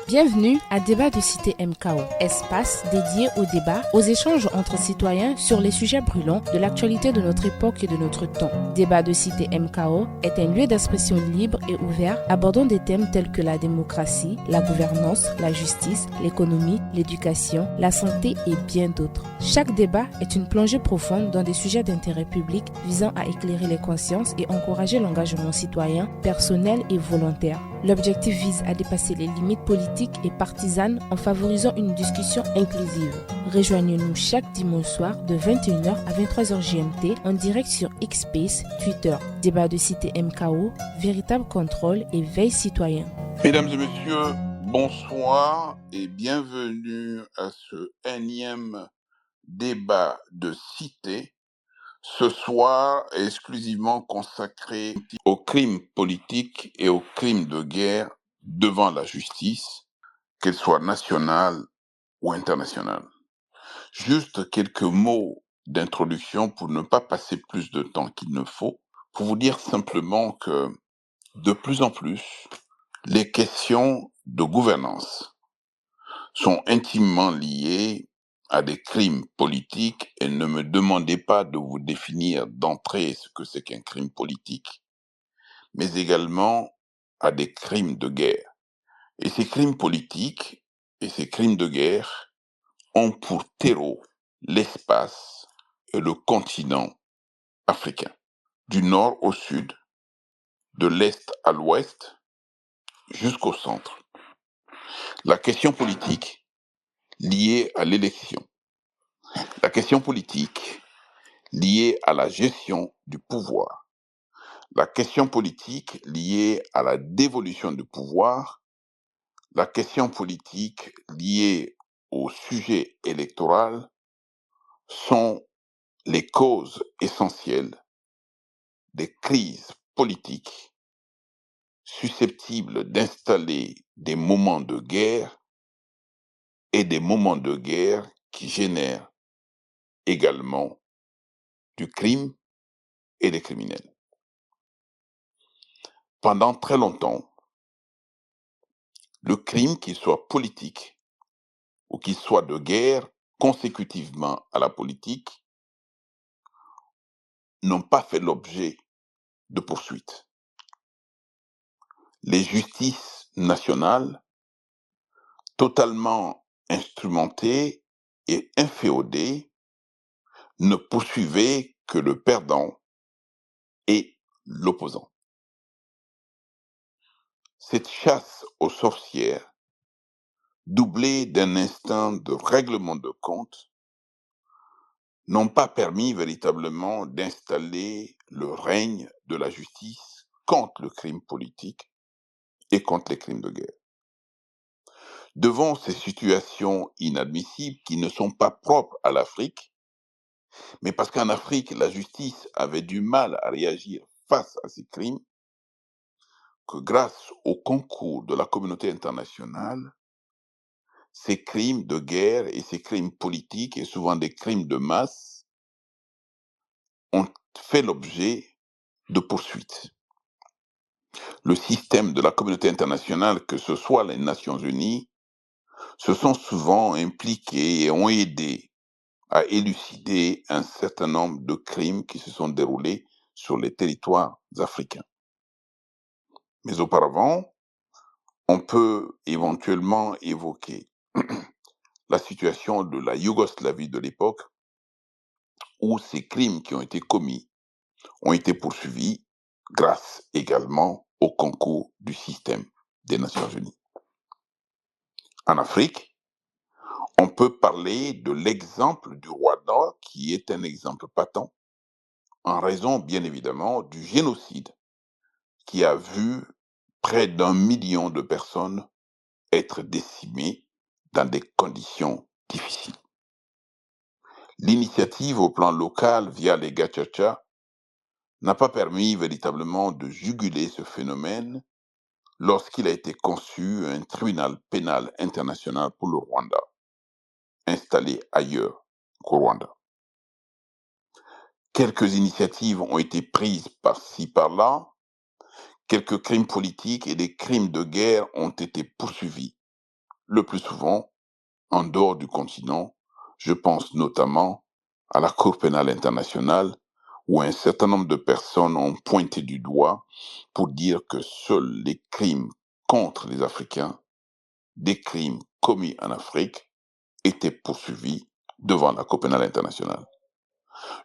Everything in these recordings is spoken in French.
Bienvenue à Débat de Cité MKO, espace dédié au débat, aux échanges entre citoyens sur les sujets brûlants de l'actualité de notre époque et de notre temps. Débat de Cité MKO est un lieu d'expression libre et ouvert abordant des thèmes tels que la démocratie, la gouvernance, la justice, l'économie, l'éducation, la santé et bien d'autres. Chaque débat est une plongée profonde dans des sujets d'intérêt public visant à éclairer les consciences et encourager l'engagement citoyen, personnel et volontaire. L'objectif vise à dépasser les limites politiques et partisanes en favorisant une discussion inclusive. Rejoignez-nous chaque dimanche soir de 21h à 23h GMT en direct sur Xspace, Twitter. Débat de Cité MKO, véritable contrôle et veille citoyen. Mesdames et messieurs, bonsoir et bienvenue à ce énième débat de Cité. Ce soir est exclusivement consacré aux crimes politiques et aux crimes de guerre devant la justice, qu'elle soit nationale ou internationale. Juste quelques mots d'introduction pour ne pas passer plus de temps qu'il ne faut, pour vous dire simplement que de plus en plus, les questions de gouvernance sont intimement liées à des crimes politiques et ne me demandez pas de vous définir d'entrée ce que c'est qu'un crime politique, mais également à des crimes de guerre. Et ces crimes politiques et ces crimes de guerre ont pour terreau l'espace et le continent africain, du nord au sud, de l'est à l'ouest, jusqu'au centre. La question politique liée à l'élection, la question politique liée à la gestion du pouvoir, la question politique liée à la dévolution du pouvoir, la question politique liée au sujet électoral sont les causes essentielles des crises politiques susceptibles d'installer des moments de guerre et des moments de guerre qui génèrent également du crime et des criminels. Pendant très longtemps, le crime, qu'il soit politique ou qu'il soit de guerre, consécutivement à la politique, n'ont pas fait l'objet de poursuites. Les justices nationales, totalement instrumentées et inféodées, ne poursuivaient que le perdant et l'opposant. Cette chasse aux sorcières, doublée d'un instinct de règlement de compte, n'ont pas permis véritablement d'installer le règne de la justice contre le crime politique et contre les crimes de guerre. Devant ces situations inadmissibles qui ne sont pas propres à l'Afrique, mais parce qu'en Afrique, la justice avait du mal à réagir face à ces crimes, que grâce au concours de la communauté internationale, ces crimes de guerre et ces crimes politiques, et souvent des crimes de masse, ont fait l'objet de poursuites. Le système de la communauté internationale, que ce soit les Nations Unies, se sont souvent impliqués et ont aidé à élucider un certain nombre de crimes qui se sont déroulés sur les territoires africains. Mais auparavant, on peut éventuellement évoquer la situation de la Yougoslavie de l'époque, où ces crimes qui ont été commis ont été poursuivis grâce également au concours du système des Nations Unies. En Afrique, on peut parler de l'exemple du Rwanda, qui est un exemple patent, en raison bien évidemment du génocide qui a vu près d'1 million de personnes être décimées dans des conditions difficiles. L'initiative au plan local via les Gachacha n'a pas permis véritablement de juguler ce phénomène lorsqu'il a été conçu un tribunal pénal international pour le Rwanda, installé ailleurs qu'au Rwanda. Quelques initiatives ont été prises par-ci, par-là, quelques crimes politiques et des crimes de guerre ont été poursuivis le plus souvent en dehors du continent. Je pense notamment à la Cour pénale internationale, où un certain nombre de personnes ont pointé du doigt pour dire que seuls les crimes contre les Africains, des crimes commis en Afrique, étaient poursuivis devant la Cour pénale internationale.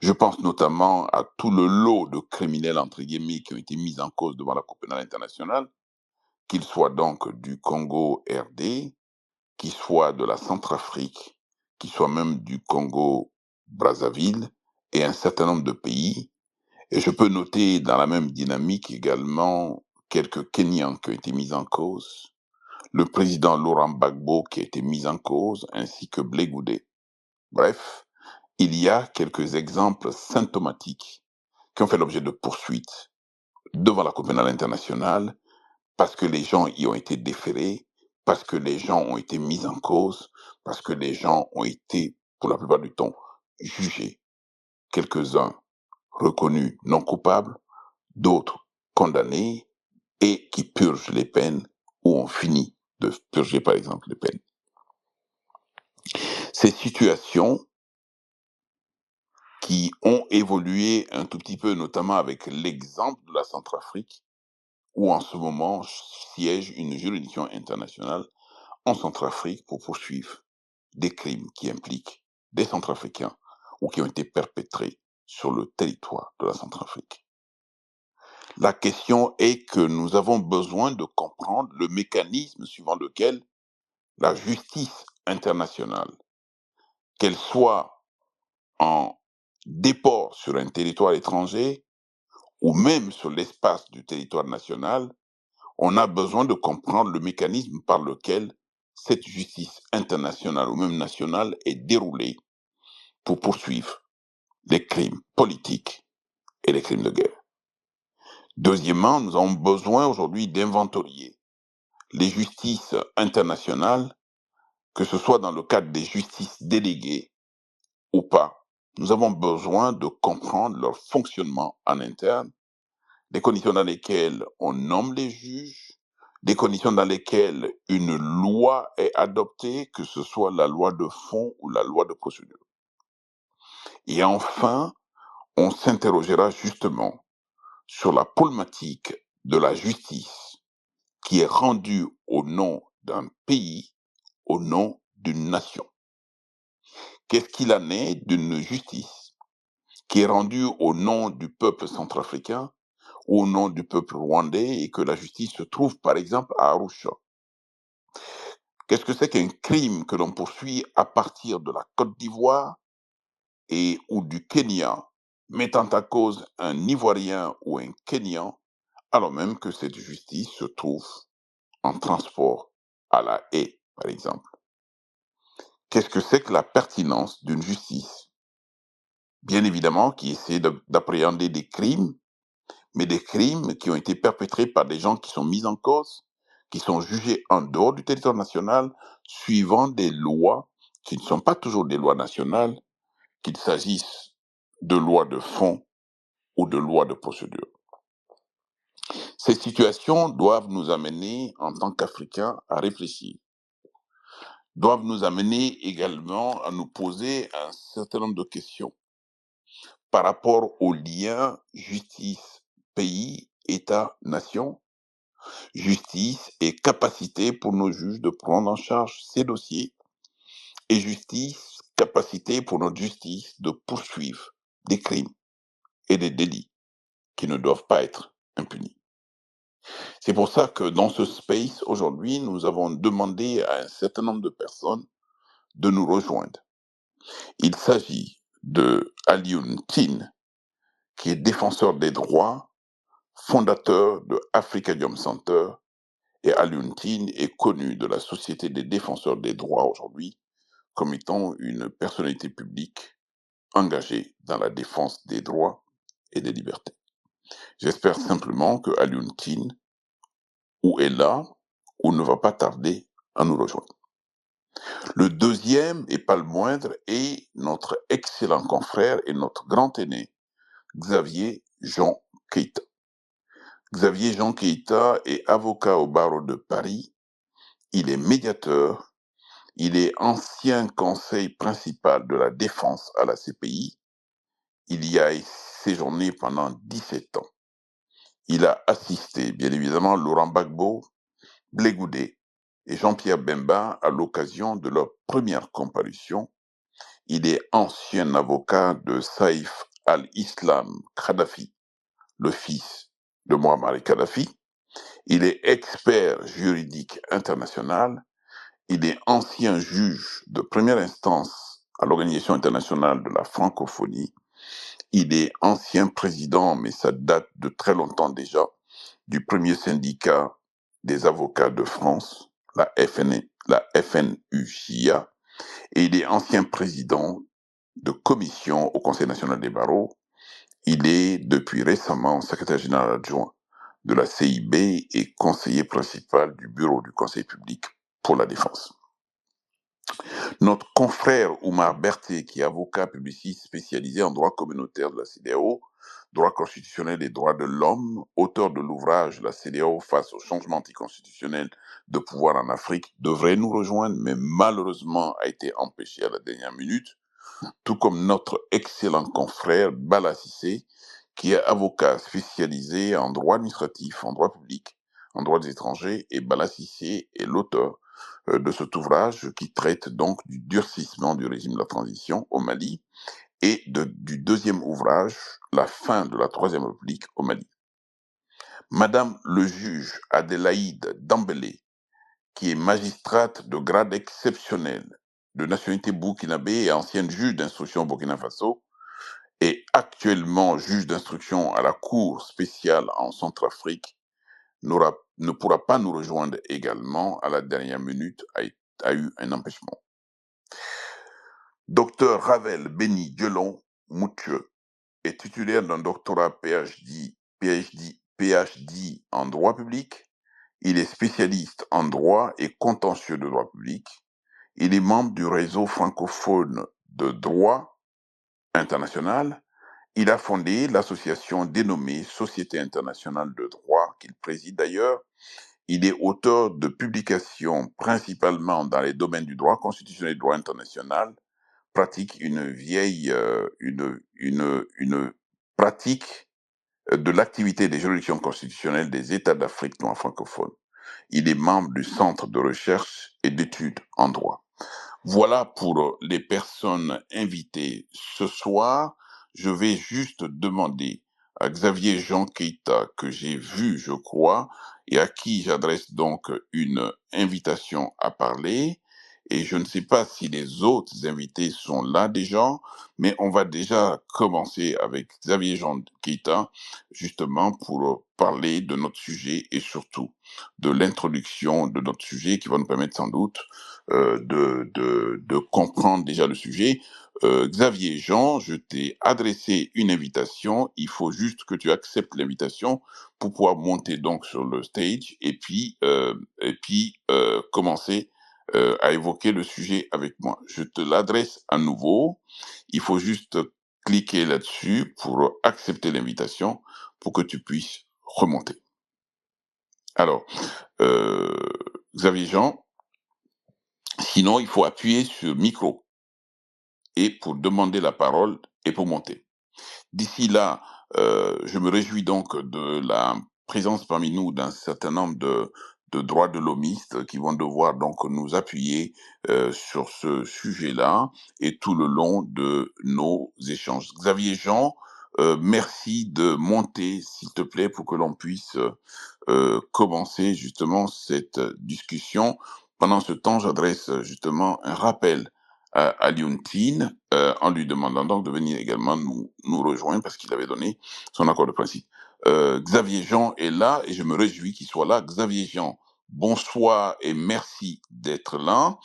Je pense notamment à tout le lot de criminels, entre guillemets, qui ont été mis en cause devant la Cour pénale internationale, qu'ils soient donc du Congo RD, qu'ils soient de la Centrafrique, qu'ils soient même du Congo Brazzaville et un certain nombre de pays. Et je peux noter dans la même dynamique également quelques Kenyans qui ont été mis en cause, le président Laurent Gbagbo qui a été mis en cause, ainsi que Blé Goudé. Bref, il y a quelques exemples symptomatiques qui ont fait l'objet de poursuites devant la Cour pénale internationale parce que les gens y ont été déférés, parce que les gens ont été mis en cause, parce que les gens ont été, pour la plupart du temps, jugés. Quelques-uns reconnus non coupables, d'autres condamnés et qui purgent les peines ou ont fini de purger, par exemple, les peines. Ces situations qui ont évolué un tout petit peu, notamment avec l'exemple de la Centrafrique, où en ce moment siège une juridiction internationale en Centrafrique pour poursuivre des crimes qui impliquent des Centrafricains ou qui ont été perpétrés sur le territoire de la Centrafrique. La question est que nous avons besoin de comprendre le mécanisme suivant lequel la justice internationale, qu'elle soit en déport sur un territoire étranger ou même sur l'espace du territoire national, on a besoin de comprendre le mécanisme par lequel cette justice internationale ou même nationale est déroulée pour poursuivre les crimes politiques et les crimes de guerre. Deuxièmement, nous avons besoin aujourd'hui d'inventorier les justices internationales, que ce soit dans le cadre des justices déléguées ou pas. Nous avons besoin de comprendre leur fonctionnement en interne, les conditions dans lesquelles on nomme les juges, des conditions dans lesquelles une loi est adoptée, que ce soit la loi de fond ou la loi de procédure. Et enfin, on s'interrogera justement sur la problématique de la justice qui est rendue au nom d'un pays, au nom d'une nation. Qu'est-ce qu'il en est d'une justice qui est rendue au nom du peuple centrafricain ou au nom du peuple rwandais et que la justice se trouve par exemple à Arusha? Qu'est-ce que c'est qu'un crime que l'on poursuit à partir de la Côte d'Ivoire et ou du Kenya, mettant à cause un Ivoirien ou un Kenyan, alors même que cette justice se trouve en transport à La Haye, par exemple? Qu'est-ce que c'est que la pertinence d'une justice? Bien évidemment, qui essaie d'appréhender des crimes, mais des crimes qui ont été perpétrés par des gens qui sont mis en cause, qui sont jugés en dehors du territoire national, suivant des lois qui ne sont pas toujours des lois nationales, qu'il s'agisse de lois de fond ou de lois de procédure. Ces situations doivent nous amener, en tant qu'Africains, à réfléchir, doivent nous amener également à nous poser un certain nombre de questions par rapport au lien justice, pays, État, nation, justice et capacité pour nos juges de prendre en charge ces dossiers, et justice, capacité pour notre justice de poursuivre des crimes et des délits qui ne doivent pas être impunis. C'est pour ça que dans ce space, aujourd'hui, nous avons demandé à un certain nombre de personnes de nous rejoindre. Il s'agit de Alioune Tine, qui est défenseur des droits, fondateur de Africadium Center, et Alioune Tine est connu de la Société des défenseurs des droits aujourd'hui comme étant une personnalité publique engagée dans la défense des droits et des libertés. J'espère simplement que Alioune Tine ou est là ou ne va pas tarder à nous rejoindre. Le deuxième, et pas le moindre, est notre excellent confrère et notre grand aîné, Xavier Jean Keita. Xavier Jean Keita est avocat au barreau de Paris. Il est médiateur Il est ancien conseil principal de la défense à la CPI. Il y a séjourné pendant 17 ans. Il a assisté, bien évidemment, Laurent Gbagbo, Blé Goudé et Jean-Pierre Bemba à l'occasion de leur première comparution. Il est ancien avocat de Saïf al-Islam Kadhafi, le fils de Muammar Kadhafi. Il est expert juridique international. Il est ancien juge de première instance à l'Organisation internationale de la francophonie. Il est ancien président, mais ça date de très longtemps déjà, du premier syndicat des avocats de France, la FNUJA, et il est ancien président de commission au Conseil national des barreaux. Il est depuis récemment secrétaire général adjoint de la CIB et conseiller principal du bureau du Conseil public pour la défense. Notre confrère Oumar Berthet, qui est avocat publiciste spécialisé en droit communautaire de la CEDEAO, droit constitutionnel et droits de l'homme, auteur de l'ouvrage La CEDEAO face au changement anticonstitutionnel de pouvoir en Afrique, devrait nous rejoindre, mais malheureusement a été empêché à la dernière minute, tout comme notre excellent confrère Bala Sissé, qui est avocat spécialisé en droit administratif, en droit public, en droit des étrangers, et Bala Sissé est l'auteur de cet ouvrage qui traite donc du durcissement du régime de la transition au Mali et du deuxième ouvrage, La fin de la Troisième République au Mali. Madame le juge Adélaïde Dembélé, qui est magistrate de grade exceptionnel, de nationalité burkinabé et ancienne juge d'instruction au Burkina Faso, est actuellement juge d'instruction à la Cour spéciale en Centrafrique, ne pourra pas nous rejoindre également à la dernière minute, a eu un empêchement. Docteur Ravel Béni Dielon Moutieu est titulaire d'un doctorat PhD en droit public. Il est spécialiste en droit et contentieux de droit public. Il est membre du réseau francophone de droit international. Il a fondé l'association dénommée Société internationale de droit, qu'il préside d'ailleurs. Il est auteur de publications principalement dans les domaines du droit constitutionnel et du droit international, pratique une pratique de l'activité des juridictions constitutionnelles des États d'Afrique noire francophone. Il est membre du Centre de recherche et d'études en droit. Voilà pour les personnes invitées ce soir. Je vais juste demander à Xavier Jean Keita, que j'ai vu, je crois, et à qui j'adresse donc une invitation à parler. Et je ne sais pas si les autres invités sont là déjà, mais on va déjà commencer avec Xavier Jean Keita, justement pour parler de notre sujet et surtout de l'introduction de notre sujet qui va nous permettre sans doute de comprendre déjà le sujet. Xavier Jean, je t'ai adressé une invitation. Il faut juste que tu acceptes l'invitation pour pouvoir monter donc sur le stage et puis commencer à évoquer le sujet avec moi. Je te l'adresse à nouveau. Il faut juste cliquer là-dessus pour accepter l'invitation pour que tu puisses remonter. Alors, Xavier Jean, sinon il faut appuyer sur micro et pour demander la parole et pour monter. D'ici là, je me réjouis donc de la présence parmi nous d'un certain nombre de droits de l'homiste qui vont devoir donc nous appuyer sur ce sujet-là et tout le long de nos échanges. Xavier Jean, merci de monter, s'il te plaît, pour que l'on puisse commencer justement cette discussion. Pendant ce temps, j'adresse justement un rappel à Liontine en lui demandant donc de venir également nous rejoindre parce qu'il avait donné son accord de principe. Xavier Jean est là et je me réjouis qu'il soit là. Xavier Jean, bonsoir et merci d'être là.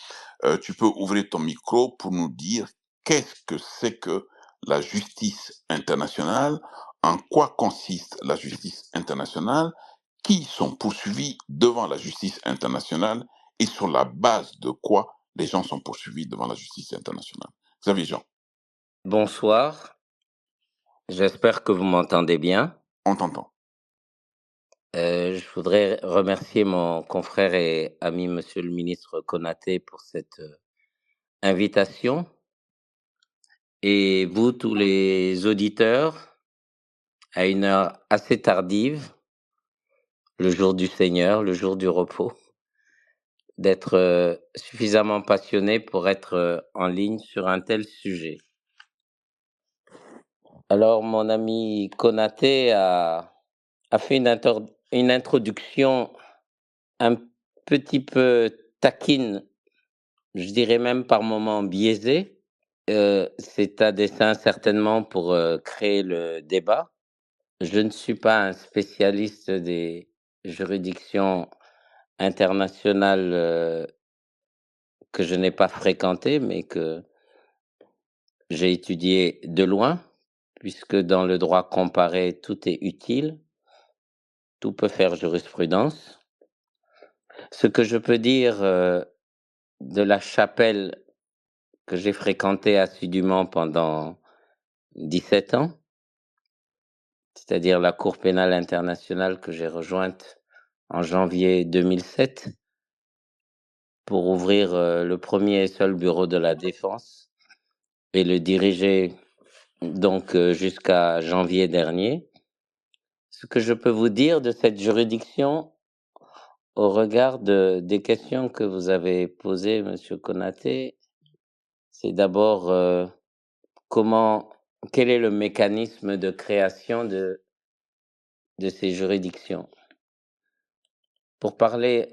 Tu peux ouvrir ton micro pour nous dire qu'est-ce que c'est que la justice internationale, en quoi consiste la justice internationale, qui sont poursuivis devant la justice internationale et sur la base de quoi les gens sont poursuivis devant la justice internationale. Xavier Jean, Bonsoir, j'espère que vous m'entendez bien. on t'entend. Je voudrais remercier mon confrère et ami Monsieur le ministre Konaté pour cette invitation et vous, tous les auditeurs, à une heure assez tardive, le jour du Seigneur, le jour du repos, d'être suffisamment passionné pour être en ligne sur un tel sujet. Alors, mon ami Konaté a fait une introduction un petit peu taquine, je dirais même par moments biaisée. C'est à dessein certainement pour créer le débat. Je ne suis pas un spécialiste des juridictions internationales que je n'ai pas fréquentées, mais que j'ai étudiées de loin, puisque dans le droit comparé, tout est utile, tout peut faire jurisprudence. Ce que je peux dire de la chapelle que j'ai fréquentée assidûment pendant 17 ans, c'est-à-dire la Cour pénale internationale que j'ai rejointe en janvier 2007 pour ouvrir le premier et seul bureau de la défense et le diriger donc jusqu'à janvier dernier. Ce que je peux vous dire de cette juridiction au regard des questions que vous avez posées, Monsieur Konaté, c'est d'abord quel est le mécanisme de création de ces juridictions. Pour parler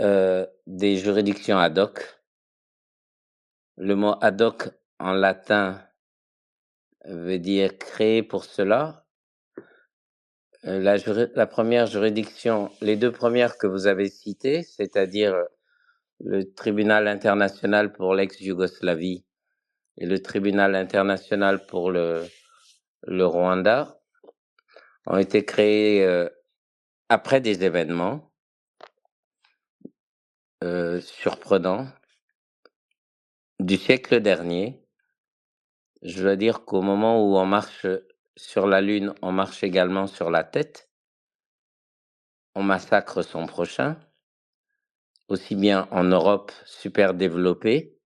des juridictions ad hoc, le mot ad hoc en latin veut dire créé pour cela. La première juridiction, les deux premières que vous avez citées, c'est-à-dire le tribunal international pour l'ex-Yougoslavie et le tribunal international pour le Rwanda, ont été créés après des événements surprenants du siècle dernier. Je dois dire qu'au moment où on marche sur la Lune, on marche également sur la tête. On massacre son prochain, aussi bien en Europe super développée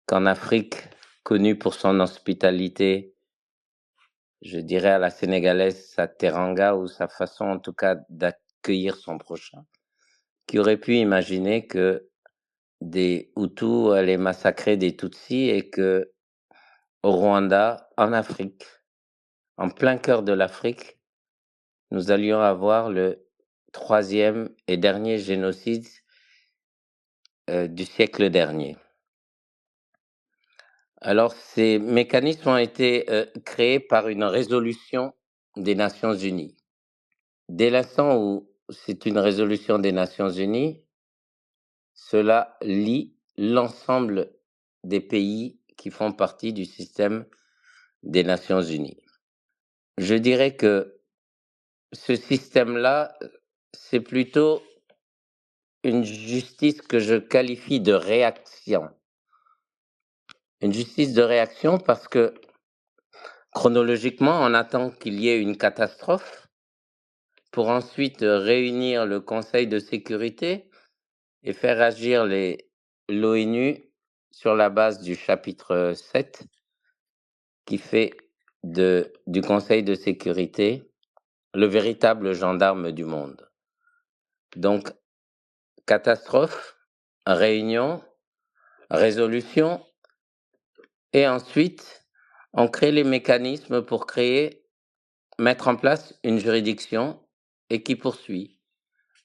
qu'en Afrique connue pour son hospitalité, je dirais à la sénégalaise, sa teranga ou sa façon en tout cas d'accueillir son prochain. Qui aurait pu imaginer que des Hutus allaient massacrer des Tutsis et que au Rwanda, en Afrique, en plein cœur de l'Afrique, nous allions avoir le troisième et dernier génocide du siècle dernier. Alors, ces mécanismes ont été créés par une résolution des Nations Unies. Dès l'instant où c'est une résolution des Nations Unies, cela lie l'ensemble des pays qui font partie du système des Nations Unies. Je dirais que ce système-là, c'est plutôt une justice que je qualifie de réaction. Une justice de réaction parce que chronologiquement, on attend qu'il y ait une catastrophe pour ensuite réunir le Conseil de sécurité et faire agir l'ONU sur la base du chapitre 7 qui fait du Conseil de sécurité le véritable gendarme du monde. Donc, catastrophe, réunion, résolution, et ensuite, on crée les mécanismes pour mettre en place une juridiction et qui poursuit,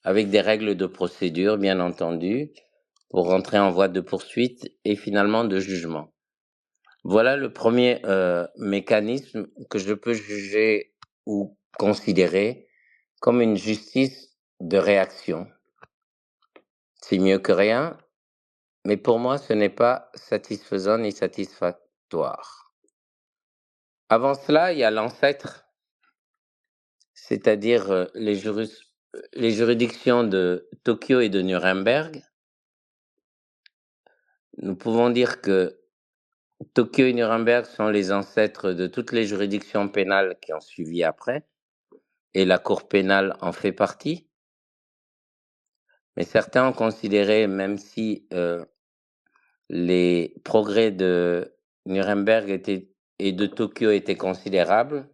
avec des règles de procédure, bien entendu, pour rentrer en voie de poursuite et finalement de jugement. Voilà le premier mécanisme que je peux juger ou considérer comme une justice de réaction. C'est mieux que rien, mais pour moi, ce n'est pas satisfaisant ni satisfactoire. Avant cela, il y a l'ancêtre, c'est-à-dire les juridictions de Tokyo et de Nuremberg. Nous pouvons dire que Tokyo et Nuremberg sont les ancêtres de toutes les juridictions pénales qui ont suivi après, et la Cour pénale en fait partie. Mais certains ont considéré, même si les progrès de Nuremberg et de Tokyo étaient considérables,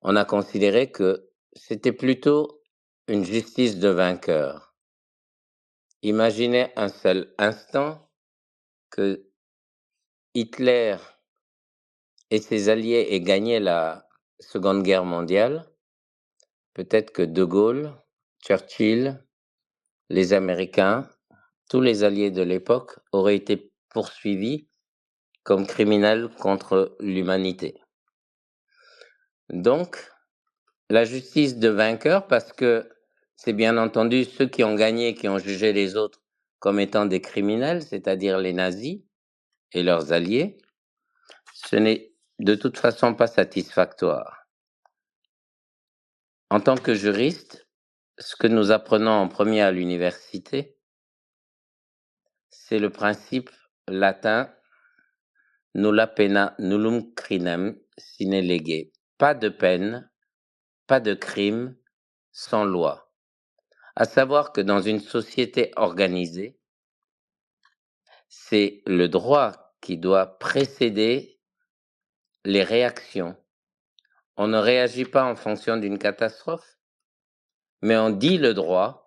on a considéré que c'était plutôt une justice de vainqueur. Imaginez un seul instant que Hitler et ses alliés aient gagné la Seconde Guerre mondiale. Peut-être que De Gaulle, Churchill, les Américains, tous les alliés de l'époque auraient été poursuivis comme criminels contre l'humanité. Donc, la justice de vainqueur, parce que c'est bien entendu ceux qui ont gagné qui ont jugé les autres comme étant des criminels, c'est-à-dire les nazis et leurs alliés, ce n'est de toute façon pas satisfactoire. En tant que juriste, ce que nous apprenons en premier à l'université, c'est le principe latin nulla pena nullum crinem sine lege. Pas de peine, pas de crime sans loi. À savoir que dans une société organisée, c'est le droit qui doit précéder les réactions. On ne réagit pas en fonction d'une catastrophe, mais on dit le droit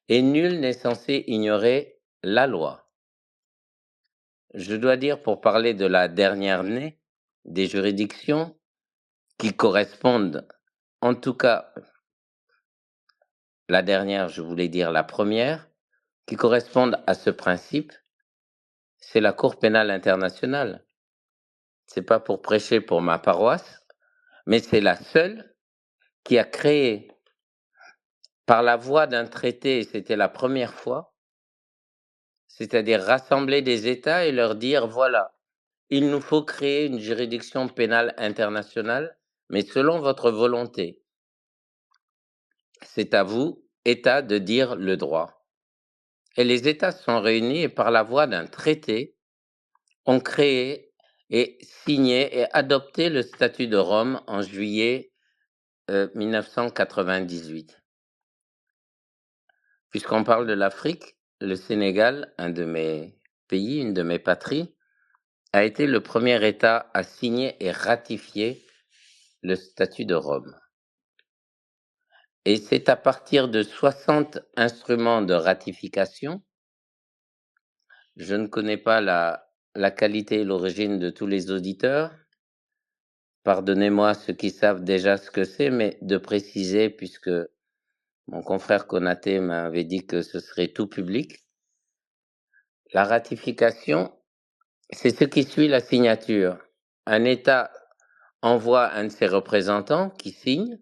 et nul n'est censé ignorer la loi. Je dois dire, pour parler de la dernière née des juridictions qui correspondent, en tout cas, la dernière, je voulais dire la première, qui correspondent à ce principe, c'est la Cour pénale internationale. C'est pas pour prêcher pour ma paroisse, mais c'est la seule qui a créé, par la voie d'un traité, et c'était la première fois, c'est-à-dire rassembler des États et leur dire, voilà, il nous faut créer une juridiction pénale internationale, mais selon votre volonté. C'est à vous, États, de dire le droit. Et les États sont réunis et par la voie d'un traité, ont créé et signé et adopté le statut de Rome en juillet 1998. Puisqu'on parle de l'Afrique, le Sénégal, un de mes pays, une de mes patries, a été le premier État à signer et ratifier le statut de Rome. Et c'est à partir de 60 instruments de ratification, je ne connais pas la qualité et l'origine de tous les auditeurs, pardonnez-moi ceux qui savent déjà ce que c'est, mais de préciser, puisque mon confrère Konaté m'avait dit que ce serait tout public. La ratification, c'est ce qui suit la signature. Un État envoie un de ses représentants qui signe,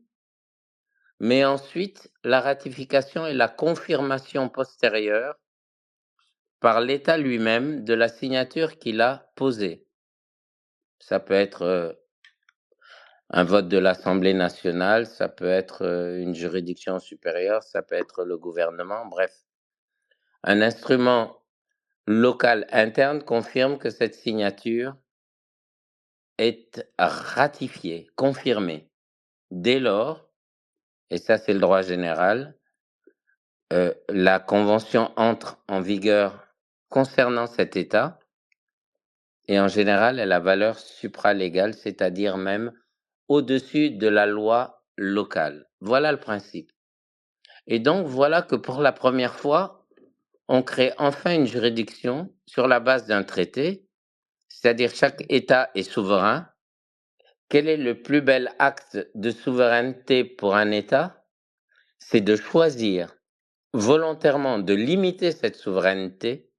mais ensuite, la ratification est la confirmation postérieure par l'État lui-même de la signature qu'il a posée. Ça peut être un vote de l'Assemblée nationale, ça peut être une juridiction supérieure, ça peut être le gouvernement, bref. Un instrument local interne confirme que cette signature est ratifiée, confirmée. Dès lors, et ça c'est le droit général, la Convention entre en vigueur concernant cet État et en général elle a valeur supralégale, c'est-à-dire même au-dessus de la loi locale. Voilà le principe. Et donc voilà que pour la première fois, on crée enfin une juridiction sur la base d'un traité, c'est-à-dire chaque État est souverain. Quel est le plus bel acte de souveraineté pour un État? C'est de choisir volontairement de limiter cette souveraineté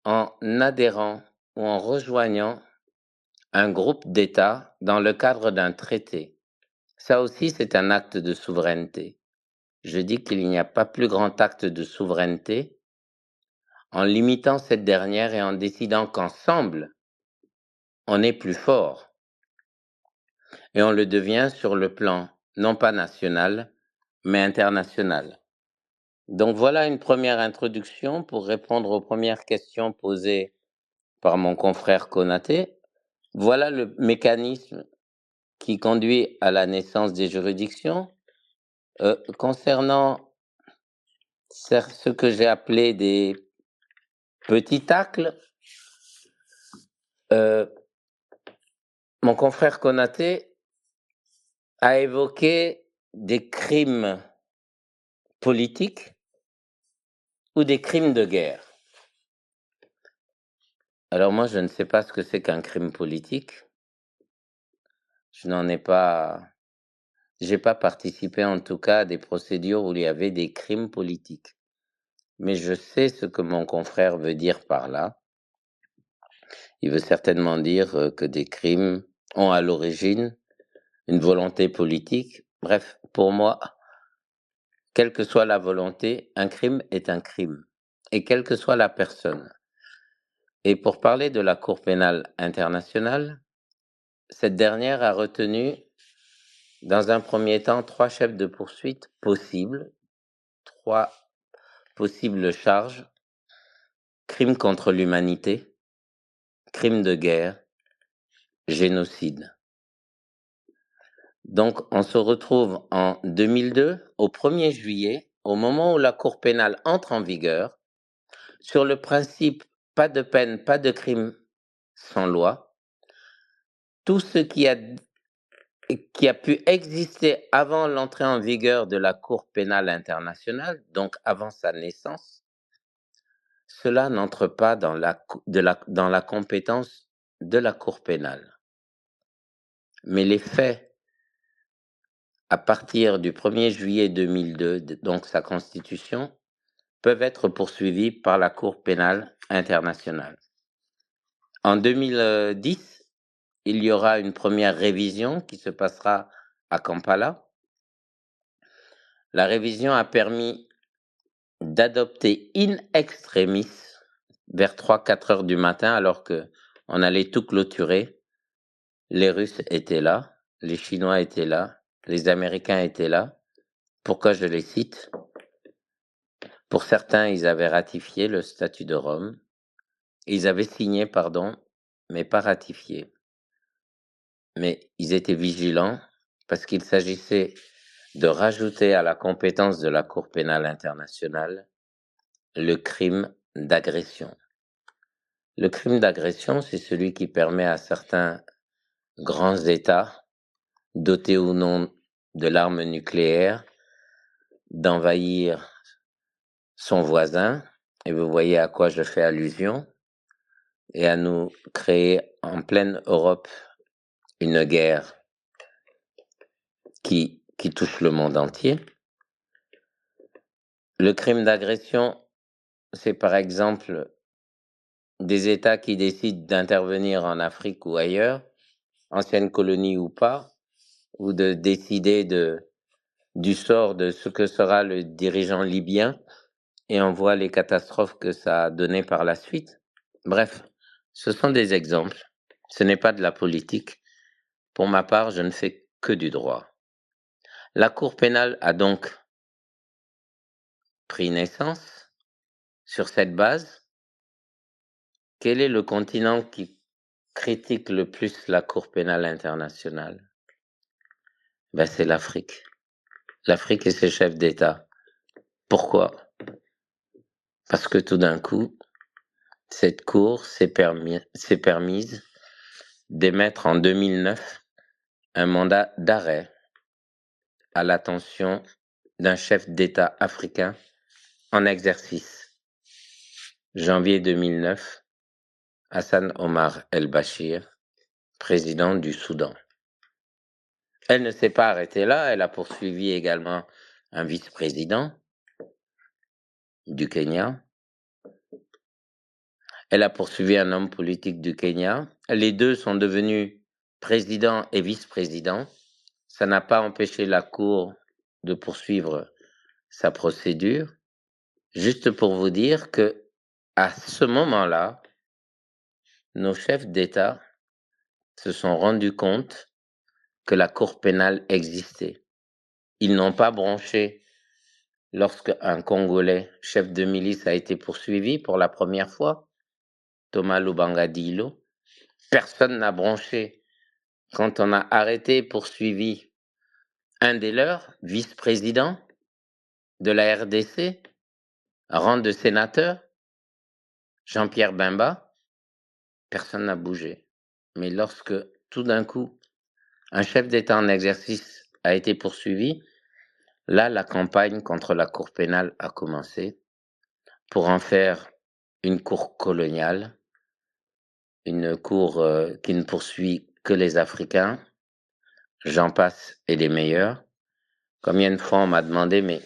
en adhérant ou en rejoignant un groupe d'États dans le cadre d'un traité. Ça aussi, c'est un acte de souveraineté. Je dis qu'il n'y a pas plus grand acte de souveraineté en limitant cette dernière et en décidant qu'ensemble, on est plus fort. Et on le devient sur le plan non pas national, mais international. Donc voilà une première introduction pour répondre aux premières questions posées par mon confrère Konaté. Voilà le mécanisme qui conduit à la naissance des juridictions. Concernant ce que j'ai appelé Petit tacle, mon confrère Konaté a évoqué des crimes politiques ou des crimes de guerre. Alors moi, je ne sais pas ce que c'est qu'un crime politique. Je n'en ai pas, j'ai pas participé en tout cas à des procédures où il y avait des crimes politiques. Mais je sais ce que mon confrère veut dire par là. Il veut certainement dire que des crimes ont à l'origine une volonté politique. Bref, pour moi, quelle que soit la volonté, un crime est un crime. Et quelle que soit la personne. Et pour parler de la Cour pénale internationale, cette dernière a retenu, dans un premier temps, 3 chefs de poursuite possibles, 3 possibles charges: crime contre l'humanité, crime de guerre, génocide. Donc, on se retrouve en 2002, au 1er juillet, au moment où la Cour pénale entre en vigueur, sur le principe pas de peine, pas de crime sans loi. Tout ce qui a pu exister avant l'entrée en vigueur de la Cour pénale internationale, donc avant sa naissance, cela n'entre pas dans la compétence de la Cour pénale. Mais les faits, à partir du 1er juillet 2002, donc sa constitution, peuvent être poursuivis par la Cour pénale internationale. En 2010, il y aura une première révision qui se passera à Kampala. La révision a permis d'adopter in extremis, vers 3-4 heures du matin, alors qu'on allait tout clôturer. Les Russes étaient là, les Chinois étaient là, les Américains étaient là. Pourquoi je les cite? Pour certains, ils avaient ratifié le statut de Rome. Ils avaient signé, pardon, mais pas ratifié. Mais ils étaient vigilants parce qu'il s'agissait de rajouter à la compétence de la Cour pénale internationale le crime d'agression. Le crime d'agression, c'est celui qui permet à certains grands États, dotés ou non de l'arme nucléaire, d'envahir son voisin, et vous voyez à quoi je fais allusion, et à nous créer en pleine Europe une guerre qui touche le monde entier. Le crime d'agression, c'est par exemple des États qui décident d'intervenir en Afrique ou ailleurs, ancienne colonie ou pas, ou de décider du sort de ce que sera le dirigeant libyen, et on voit les catastrophes que ça a donné par la suite. Bref, ce sont des exemples. Ce n'est pas de la politique. Pour ma part, je ne fais que du droit. La Cour pénale a donc pris naissance sur cette base. Quel est le continent qui critique le plus la Cour pénale internationale? C'est l'Afrique. L'Afrique et ses chefs d'État. Pourquoi? Parce que tout d'un coup, cette Cour s'est permise d'émettre en 2009 un mandat d'arrêt à l'attention d'un chef d'État africain en exercice. Janvier 2009, Hassan Omar el-Bashir, président du Soudan. Elle ne s'est pas arrêtée là, elle a poursuivi également un vice-président du Kenya. Elle a poursuivi un homme politique du Kenya. Les deux sont devenus président et vice-président. Ça n'a pas empêché la Cour de poursuivre sa procédure. Juste pour vous dire que, à ce moment-là, nos chefs d'État se sont rendus compte que la Cour pénale existait. Ils n'ont pas bronché lorsque un Congolais, chef de milice, a été poursuivi pour la première fois, Thomas Lubanga Dilo. Personne n'a bronché quand on a arrêté et poursuivi un des leurs, vice-président de la RDC, rang de sénateur. Jean-Pierre Bemba, personne n'a bougé. Mais lorsque, tout d'un coup, un chef d'État en exercice a été poursuivi, là, la campagne contre la Cour pénale a commencé pour en faire une cour coloniale, une cour qui ne poursuit que les Africains, j'en passe et des meilleurs. Combien de fois on m'a demandé, mais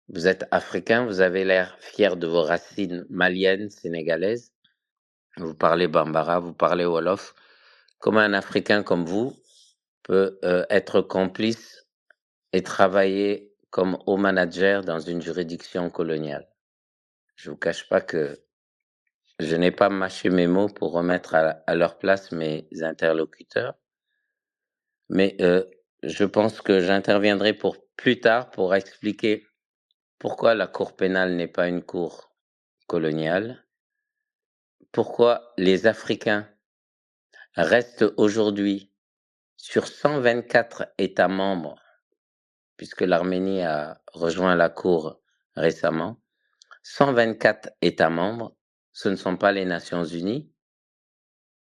vous êtes africain, vous avez l'air fier de vos racines maliennes, sénégalaises, vous parlez bambara, vous parlez wolof. Comment un Africain comme vous peut être complice et travailler comme haut manager dans une juridiction coloniale? Je vous cache pas que je n'ai pas mâché mes mots pour remettre à leur place mes interlocuteurs, mais je pense que j'interviendrai pour plus tard pour expliquer pourquoi la Cour pénale n'est pas une cour coloniale, pourquoi les Africains restent aujourd'hui sur 124 États membres, puisque l'Arménie a rejoint la Cour récemment, 124 États membres, ce ne sont pas les Nations Unies,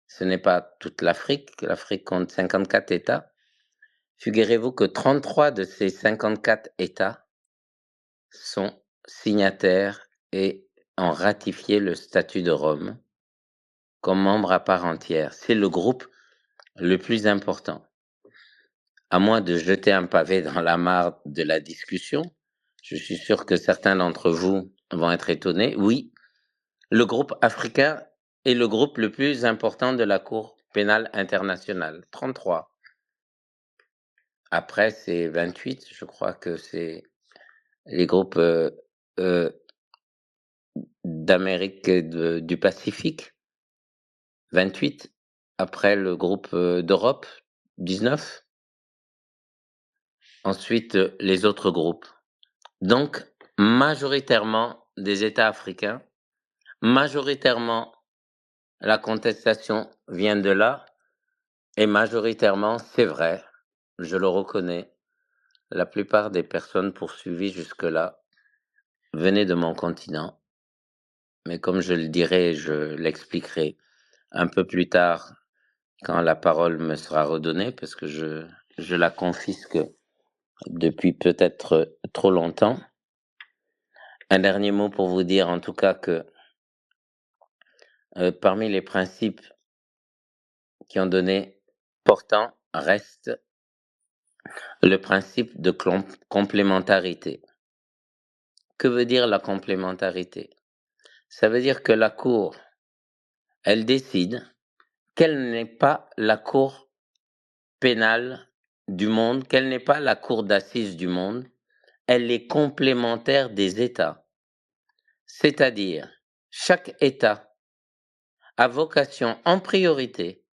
ce n'est pas toute l'Afrique, l'Afrique compte 54 États. Figurez-vous que 33 de ces 54 États sont signataires et ont ratifié le statut de Rome comme membre à part entière. C'est le groupe le plus important. À moins de jeter un pavé dans la mare de la discussion, je suis sûr que certains d'entre vous vont être étonnés. Oui, le groupe africain est le groupe le plus important de la Cour pénale internationale. 33. Après, c'est 28. Je crois que c'est les groupes euh, d'Amérique du Pacifique. 28. Après, le groupe d'Europe. 19. Ensuite, les autres groupes. Donc, majoritairement des États africains, majoritairement la contestation vient de là, et majoritairement, c'est vrai, je le reconnais, la plupart des personnes poursuivies jusque-là venaient de mon continent. Mais comme je le dirai, je l'expliquerai un peu plus tard quand la parole me sera redonnée, parce que je la confisque depuis peut-être trop longtemps. Un dernier mot pour vous dire en tout cas que parmi les principes qui ont donné portant reste le principe de complémentarité. Que veut dire la complémentarité? Ça veut dire que la Cour, elle décide qu'elle n'est pas la Cour pénale du monde, qu'elle n'est pas la Cour d'assises du monde, elle est complémentaire des États. C'est-à-dire, chaque État a vocation en priorité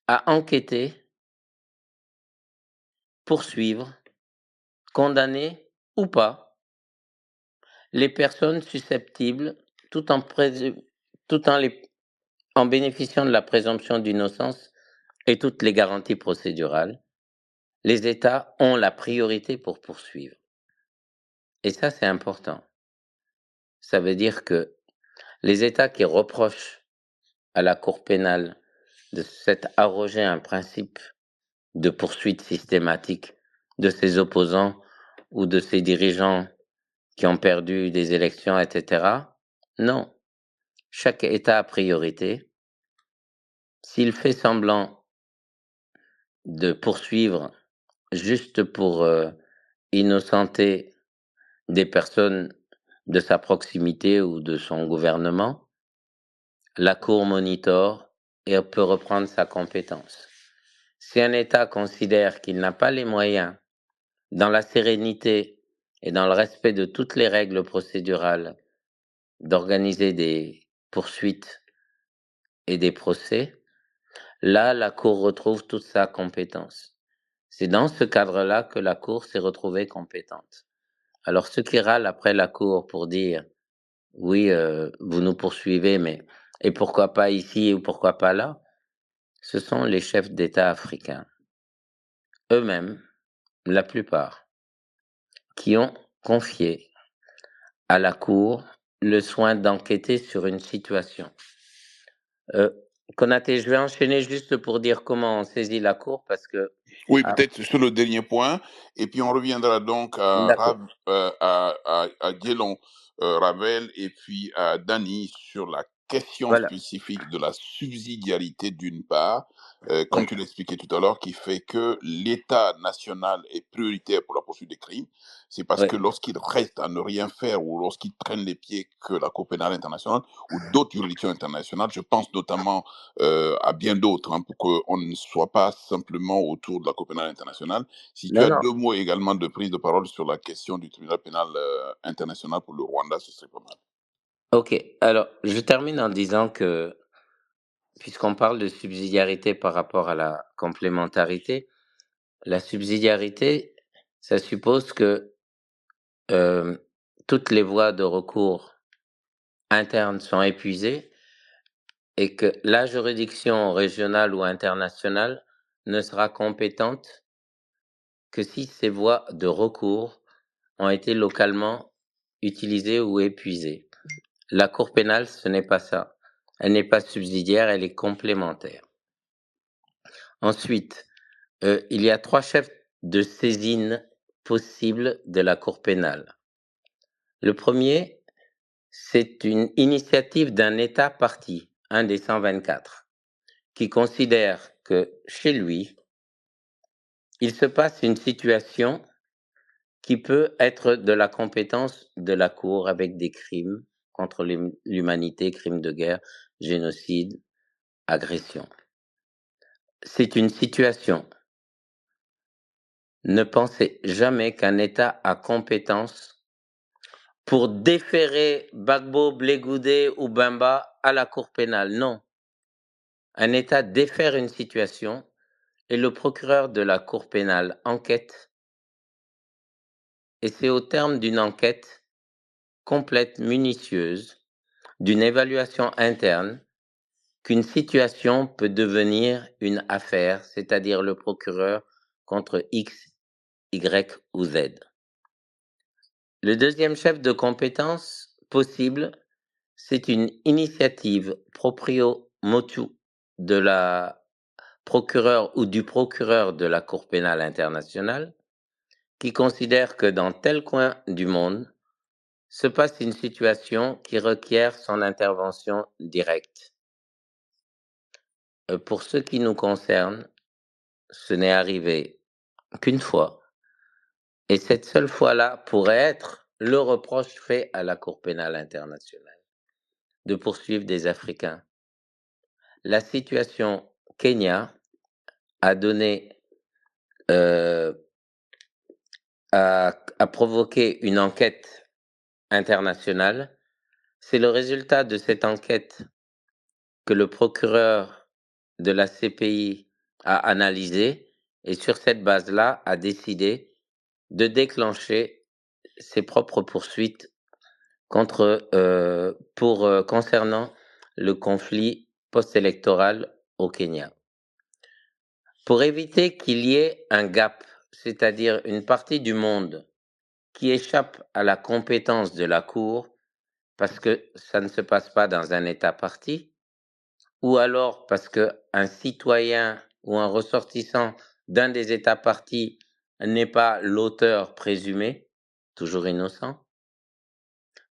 à enquêter, poursuivre, condamner ou pas les personnes susceptibles, tout en, tout en, en bénéficiant de la présomption d'innocence et toutes les garanties procédurales, les États ont la priorité pour poursuivre. Et ça, c'est important. Ça veut dire que les États qui reprochent à la Cour pénale de s'être arrogé un principe de poursuite systématique de ses opposants ou de ses dirigeants qui ont perdu des élections, etc. Non. Chaque État a priorité. S'il fait semblant de poursuivre juste pour innocenter des personnes de sa proximité ou de son gouvernement, la Cour monitore et peut reprendre sa compétence. Si un État considère qu'il n'a pas les moyens, dans la sérénité et dans le respect de toutes les règles procédurales, d'organiser des poursuites et des procès, là, la Cour retrouve toute sa compétence. C'est dans ce cadre-là que la Cour s'est retrouvée compétente. Alors, ceux qui râlent après la Cour pour dire « oui, vous nous poursuivez, mais et pourquoi pas ici ou pourquoi pas là ?» ce sont les chefs d'État africains, eux-mêmes, la plupart, qui ont confié à la Cour le soin d'enquêter sur une situation. Konaté, je vais enchaîner juste pour dire comment on saisit la cour parce que. Oui, peut-être sur le dernier point, et puis on reviendra donc à, D'accord. à Djelon, Ravel, et puis à Dany sur la question Voilà. spécifique de la subsidiarité d'une part, comme Oui. tu l'expliquais tout à l'heure, qui fait que l'État national est prioritaire pour la poursuite des crimes. C'est parce Oui. que lorsqu'il reste à ne rien faire ou lorsqu'il traîne les pieds que la Cour pénale internationale ou d'autres juridictions internationales, je pense notamment à bien d'autres, hein, pour qu'on ne soit pas simplement autour de la Cour pénale internationale. Si tu Non, as non. 2 mots également de prise de parole sur la question du tribunal pénal international pour le Rwanda, ce serait pas mal. Ok. Alors, je termine en disant que, puisqu'on parle de subsidiarité par rapport à la complémentarité, la subsidiarité, ça suppose que euh, toutes les voies de recours internes sont épuisées et que la juridiction régionale ou internationale ne sera compétente que si ces voies de recours ont été localement utilisées ou épuisées. La Cour pénale, ce n'est pas ça. Elle n'est pas subsidiaire, elle est complémentaire. Ensuite, il y a 3 chefs de saisine possibles de la Cour pénale. Le premier, c'est une initiative d'un État partie, un des 124, qui considère que chez lui, il se passe une situation qui peut être de la compétence de la Cour avec des crimes contre l'humanité, crimes de guerre, génocide, agression. C'est une situation. Ne pensez jamais qu'un État a compétence pour déférer Gbagbo, Blé ou Bemba à la Cour pénale. Non. Un État défère une situation et le procureur de la Cour pénale enquête. Et c'est au terme d'une enquête complète, minutieuse, d'une évaluation interne, qu'une situation peut devenir une affaire, c'est-à-dire le procureur contre X, Y ou Z. Le deuxième chef de compétence possible, c'est une initiative proprio motu de la procureure ou du procureur de la Cour pénale internationale qui considère que dans tel coin du monde se passe une situation qui requiert son intervention directe. Pour ce qui nous concerne, ce n'est arrivé qu'une fois. Et cette seule fois-là pourrait être le reproche fait à la Cour pénale internationale de poursuivre des Africains. La situation Kenya a donné, a provoqué une enquête internationale. C'est le résultat de cette enquête que le procureur de la CPI a analysé et sur cette base-là a décidé de déclencher ses propres poursuites concernant le conflit post-électoral au Kenya. Pour éviter qu'il y ait un gap, c'est-à-dire une partie du monde qui échappe à la compétence de la Cour parce que ça ne se passe pas dans un État partie, ou alors parce qu'un citoyen ou un ressortissant d'un des États parties n'est pas l'auteur présumé, toujours innocent.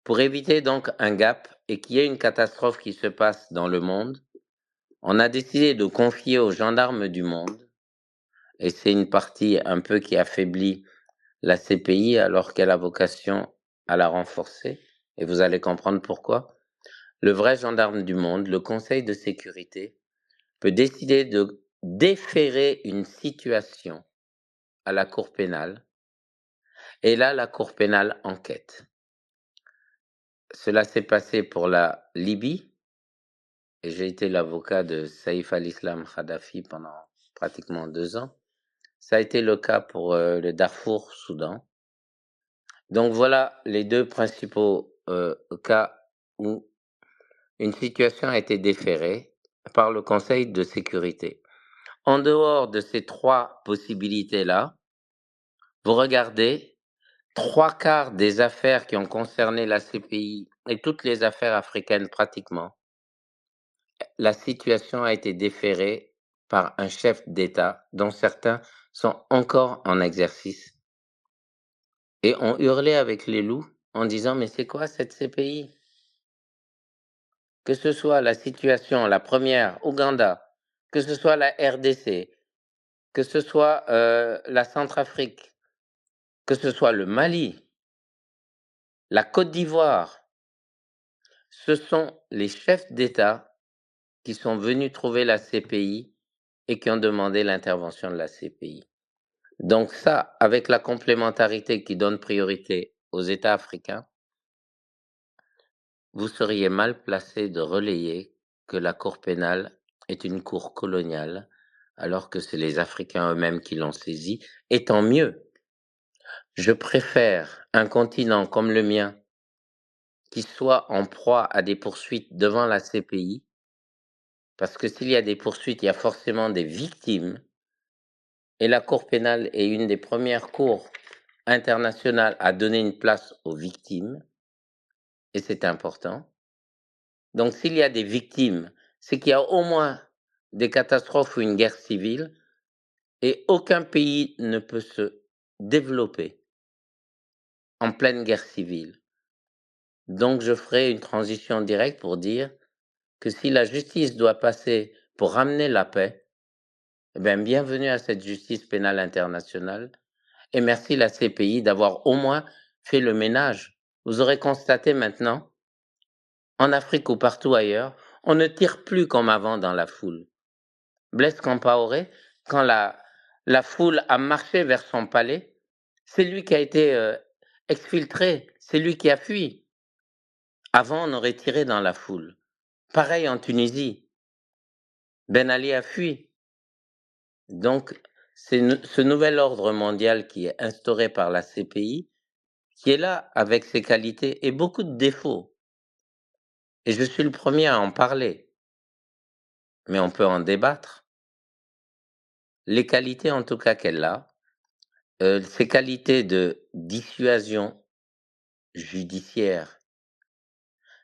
Pour éviter donc un gap et qu'il y ait une catastrophe qui se passe dans le monde, on a décidé de confier aux gendarmes du monde, et c'est une partie un peu qui affaiblit la CPI alors qu'elle a vocation à la renforcer, et vous allez comprendre pourquoi. Le vrai gendarme du monde, le Conseil de sécurité, peut décider de déférer une situation à la Cour pénale, et là, la Cour pénale enquête. Cela s'est passé pour la Libye, et j'ai été l'avocat de Saïf al-Islam Kadhafi pendant pratiquement 2 ans. Ça a été le cas pour le Darfour, Soudan. Donc voilà les 2 principaux cas où une situation a été déférée par le Conseil de sécurité. En dehors de ces 3 possibilités-là, vous regardez 3/4 des affaires qui ont concerné la CPI et toutes les affaires africaines pratiquement, la situation a été déférée par un chef d'État dont certains sont encore en exercice et ont hurlé avec les loups en disant: mais c'est quoi cette CPI? Que ce soit la situation, la première, Ouganda, que ce soit la RDC, que ce soit la Centrafrique, que ce soit le Mali, la Côte d'Ivoire, ce sont les chefs d'État qui sont venus trouver la CPI et qui ont demandé l'intervention de la CPI. Donc ça, avec la complémentarité qui donne priorité aux États africains, vous seriez mal placé de relayer que la Cour pénale est une cour coloniale, alors que c'est les Africains eux-mêmes qui l'ont saisie, et tant mieux. Je préfère un continent comme le mien qui soit en proie à des poursuites devant la CPI, parce que s'il y a des poursuites, il y a forcément des victimes, et la Cour pénale est une des premières cours internationales à donner une place aux victimes, et c'est important. Donc s'il y a des victimes, c'est qu'il y a au moins des catastrophes ou une guerre civile, et aucun pays ne peut se développer en pleine guerre civile. Donc je ferai une transition directe pour dire que si la justice doit passer pour ramener la paix, eh bien, bienvenue à cette justice pénale internationale et merci la CPI d'avoir au moins fait le ménage. Vous aurez constaté maintenant, en Afrique ou partout ailleurs, on ne tire plus comme avant dans la foule. Blaise Compaoré, quand la foule a marché vers son palais, c'est lui qui a été exfiltré, c'est lui qui a fui. Avant, on aurait tiré dans la foule. Pareil en Tunisie. Ben Ali a fui. Donc, c'est ce nouvel ordre mondial qui est instauré par la CPI, qui est là avec ses qualités et beaucoup de défauts. Et je suis le premier à en parler, mais on peut en débattre. Les qualités, en tout cas, qu'elle a, ses qualités de dissuasion judiciaire,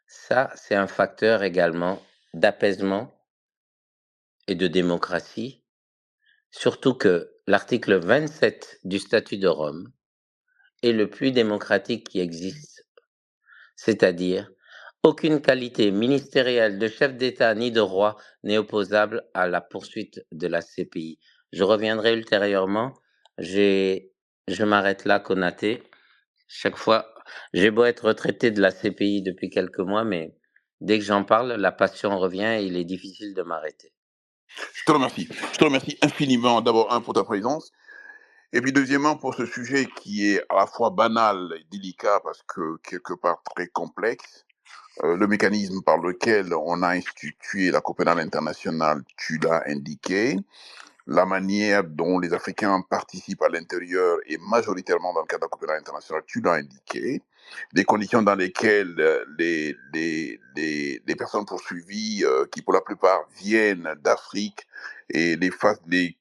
ça, c'est un facteur également d'apaisement et de démocratie, surtout que l'article 27 du Statut de Rome est le plus démocratique qui existe, c'est-à-dire aucune qualité ministérielle de chef d'État ni de roi n'est opposable à la poursuite de la CPI. Je reviendrai ultérieurement. Je m'arrête là, Konaté. Chaque fois, j'ai beau être retraité de la CPI depuis quelques mois, mais dès que j'en parle, la passion revient et il est difficile de m'arrêter. Je te remercie. Je te remercie infiniment, d'abord, pour ta présence. Et puis, deuxièmement, pour ce sujet qui est à la fois banal et délicat, parce que quelque part très complexe. Le mécanisme par lequel on a institué la Cour pénale internationale, tu l'as indiqué. La manière dont les Africains participent à l'intérieur et majoritairement dans le cadre de la Cour pénale internationale, tu l'as indiqué. Les conditions dans lesquelles les personnes poursuivies, qui pour la plupart viennent d'Afrique, et les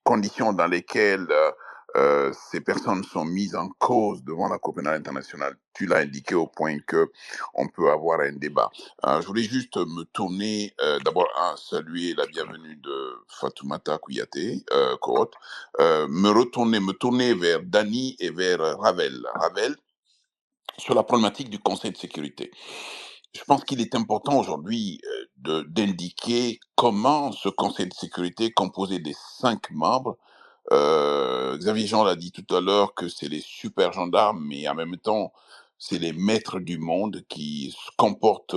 conditions dans lesquelles ces personnes sont mises en cause devant la Cour pénale internationale, tu l'as indiqué au point que on peut avoir un débat. Je voulais juste me tourner, d'abord à saluer la bienvenue de Fatoumata Kouyaté, Koroth, me tourner vers Dani et vers Ravel. Ravel, sur la problématique du Conseil de sécurité. Je pense qu'il est important aujourd'hui d'indiquer comment ce Conseil de sécurité, composé des 5 membres, Xavier Jean l'a dit tout à l'heure que c'est les super gendarmes, mais en même temps, c'est les maîtres du monde qui se comportent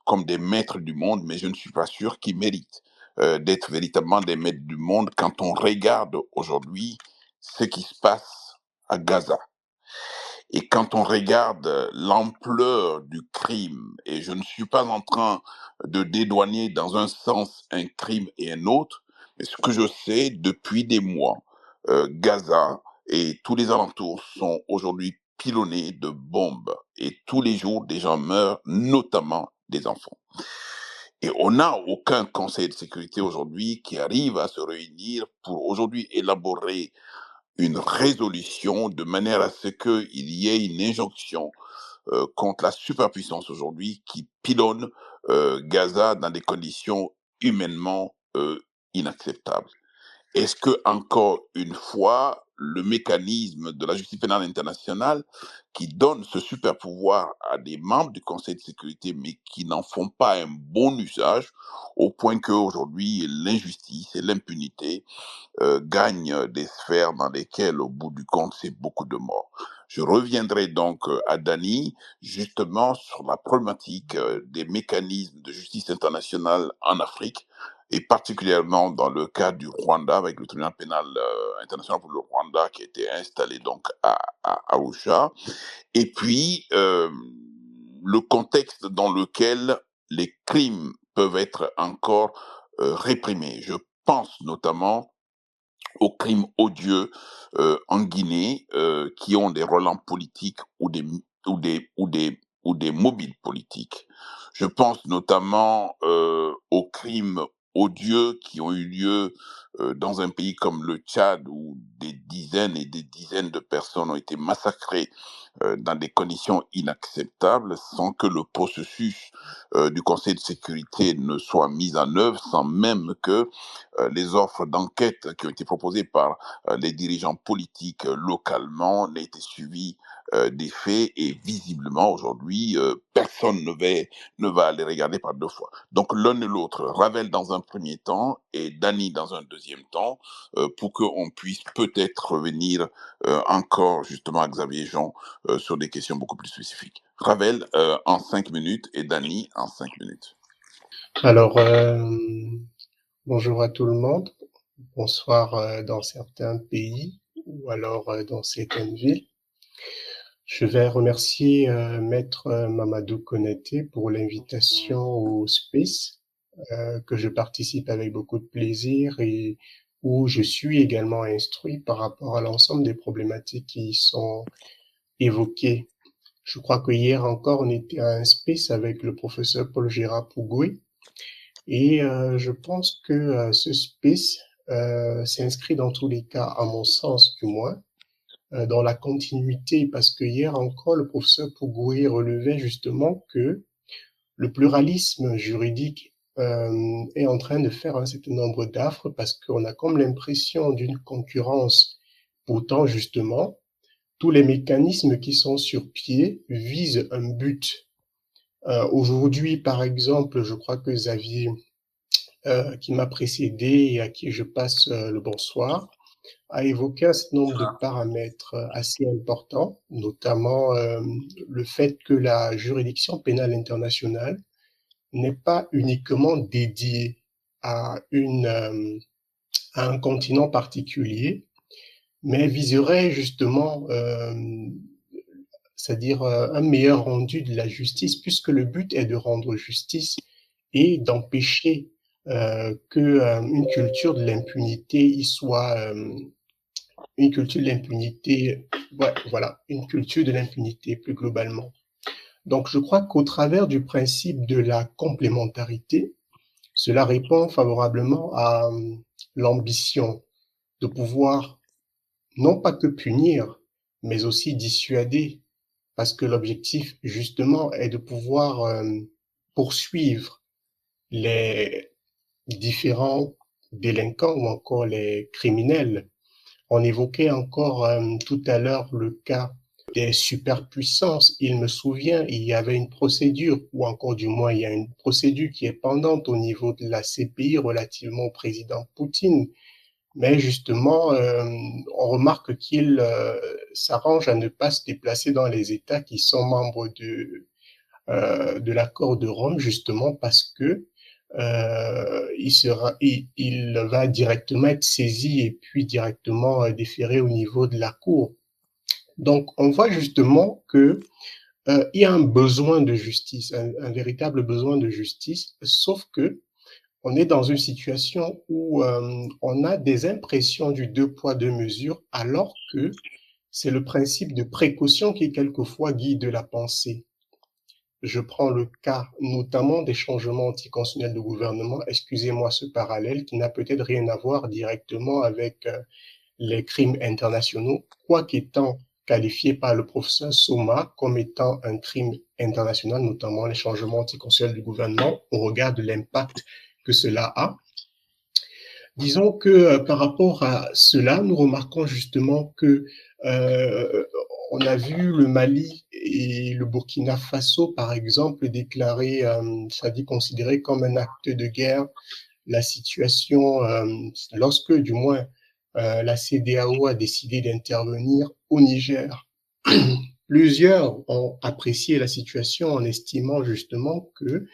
comme des maîtres du monde, mais je ne suis pas sûr qu'ils méritent d'être véritablement des maîtres du monde quand on regarde aujourd'hui ce qui se passe à Gaza. Et quand on regarde l'ampleur du crime, et je ne suis pas en train de dédouaner dans un sens un crime et un autre, mais ce que je sais depuis des mois, Gaza et tous les alentours sont aujourd'hui pilonnés de bombes. Et tous les jours, des gens meurent, notamment des enfants. Et on n'a aucun conseil de sécurité aujourd'hui qui arrive à se réunir pour aujourd'hui élaborer une résolution de manière à ce qu'il y ait une injonction contre la superpuissance aujourd'hui qui pilonne Gaza dans des conditions humainement inacceptables. Est-ce que, encore une fois, le mécanisme de la justice pénale internationale, qui donne ce super pouvoir à des membres du Conseil de sécurité, mais qui n'en font pas un bon usage, au point qu'aujourd'hui, l'injustice et l'impunité gagnent des sphères dans lesquelles, au bout du compte, c'est beaucoup de morts. Je reviendrai donc à Dany, justement sur la problématique des mécanismes de justice internationale en Afrique, et particulièrement dans le cas du Rwanda, avec le tribunal pénal international pour le Rwanda qui a été installé donc à Arusha, et puis le contexte dans lequel les crimes peuvent être encore réprimés. Je pense notamment aux crimes odieux en Guinée qui ont des relents politiques ou des mobiles politiques. Je pense notamment aux crimes odieux qui ont eu lieu dans un pays comme le Tchad où des dizaines et des dizaines de personnes ont été massacrées dans des conditions inacceptables sans que le processus du Conseil de sécurité ne soit mis en œuvre, sans même que les offres d'enquête qui ont été proposées par les dirigeants politiques localement n'aient été suivies des faits et visiblement aujourd'hui personne ne va les regarder par deux fois. Donc l'un et l'autre, Ravel dans un premier temps et Dany dans un deuxième temps, pour qu'on puisse peut-être revenir encore justement à Xavier Jean sur des questions beaucoup plus spécifiques. Ravel en 5 minutes et Dany en 5 minutes. Alors, bonjour à tout le monde. Bonsoir dans certains pays ou alors dans certaines villes. Je vais remercier Maître Mamadou Konaté pour l'invitation au Space que je participe avec beaucoup de plaisir et où je suis également instruit par rapport à l'ensemble des problématiques qui sont évoquées. Je crois que hier encore, on était à un Space avec le professeur Paul Gérard Pougoui et je pense que ce Space s'inscrit dans tous les cas, à mon sens du moins, dans la continuité, parce que hier encore, le professeur Pougoui relevait justement que le pluralisme juridique est en train de faire un certain nombre d'affres parce qu'on a comme l'impression d'une concurrence. Pourtant, justement, tous les mécanismes qui sont sur pied visent un but. Aujourd'hui, par exemple, je crois que Xavier, qui m'a précédé et à qui je passe le bonsoir, a évoqué un certain nombre de paramètres assez importants, notamment le fait que la juridiction pénale internationale n'est pas uniquement dédiée à un continent particulier, mais viserait justement, c'est-à-dire un meilleur rendu de la justice, puisque le but est de rendre justice et d'empêcher qu'une culture de l'impunité y soit une culture de l'impunité, ouais, voilà, une culture de l'impunité plus globalement. Donc, je crois qu'au travers du principe de la complémentarité, cela répond favorablement à l'ambition de pouvoir non pas que punir, mais aussi dissuader, parce que l'objectif, justement, est de pouvoir poursuivre les différents délinquants ou encore les criminels. On évoquait encore tout à l'heure le cas des superpuissances. Il me souvient, il y avait une procédure, ou encore du moins, il y a une procédure qui est pendante au niveau de la CPI relativement au président Poutine. Mais justement, on remarque qu'il s'arrange à ne pas se déplacer dans les États qui sont membres de l'accord de Rome, justement parce que il va directement être saisi et puis directement déféré au niveau de la Cour. Donc, on voit justement que il y a un besoin de justice, un véritable besoin de justice, sauf que on est dans une situation où on a des impressions du deux poids, deux mesures, alors que c'est le principe de précaution qui quelquefois guide la pensée. Je prends le cas notamment des changements anticonstitutionnels de gouvernement, excusez-moi ce parallèle qui n'a peut-être rien à voir directement avec les crimes internationaux, quoiqu'étant qualifiés par le professeur Soma comme étant un crime international, notamment les changements anticonstitutionnels du gouvernement, au regard de l'impact que cela a. Disons que par rapport à cela, nous remarquons justement que on a vu le Mali et le Burkina Faso, par exemple, déclarer, c'est-à-dire considérer comme un acte de guerre la situation, lorsque du moins la CEDEAO a décidé d'intervenir au Niger. Plusieurs ont apprécié la situation en estimant justement que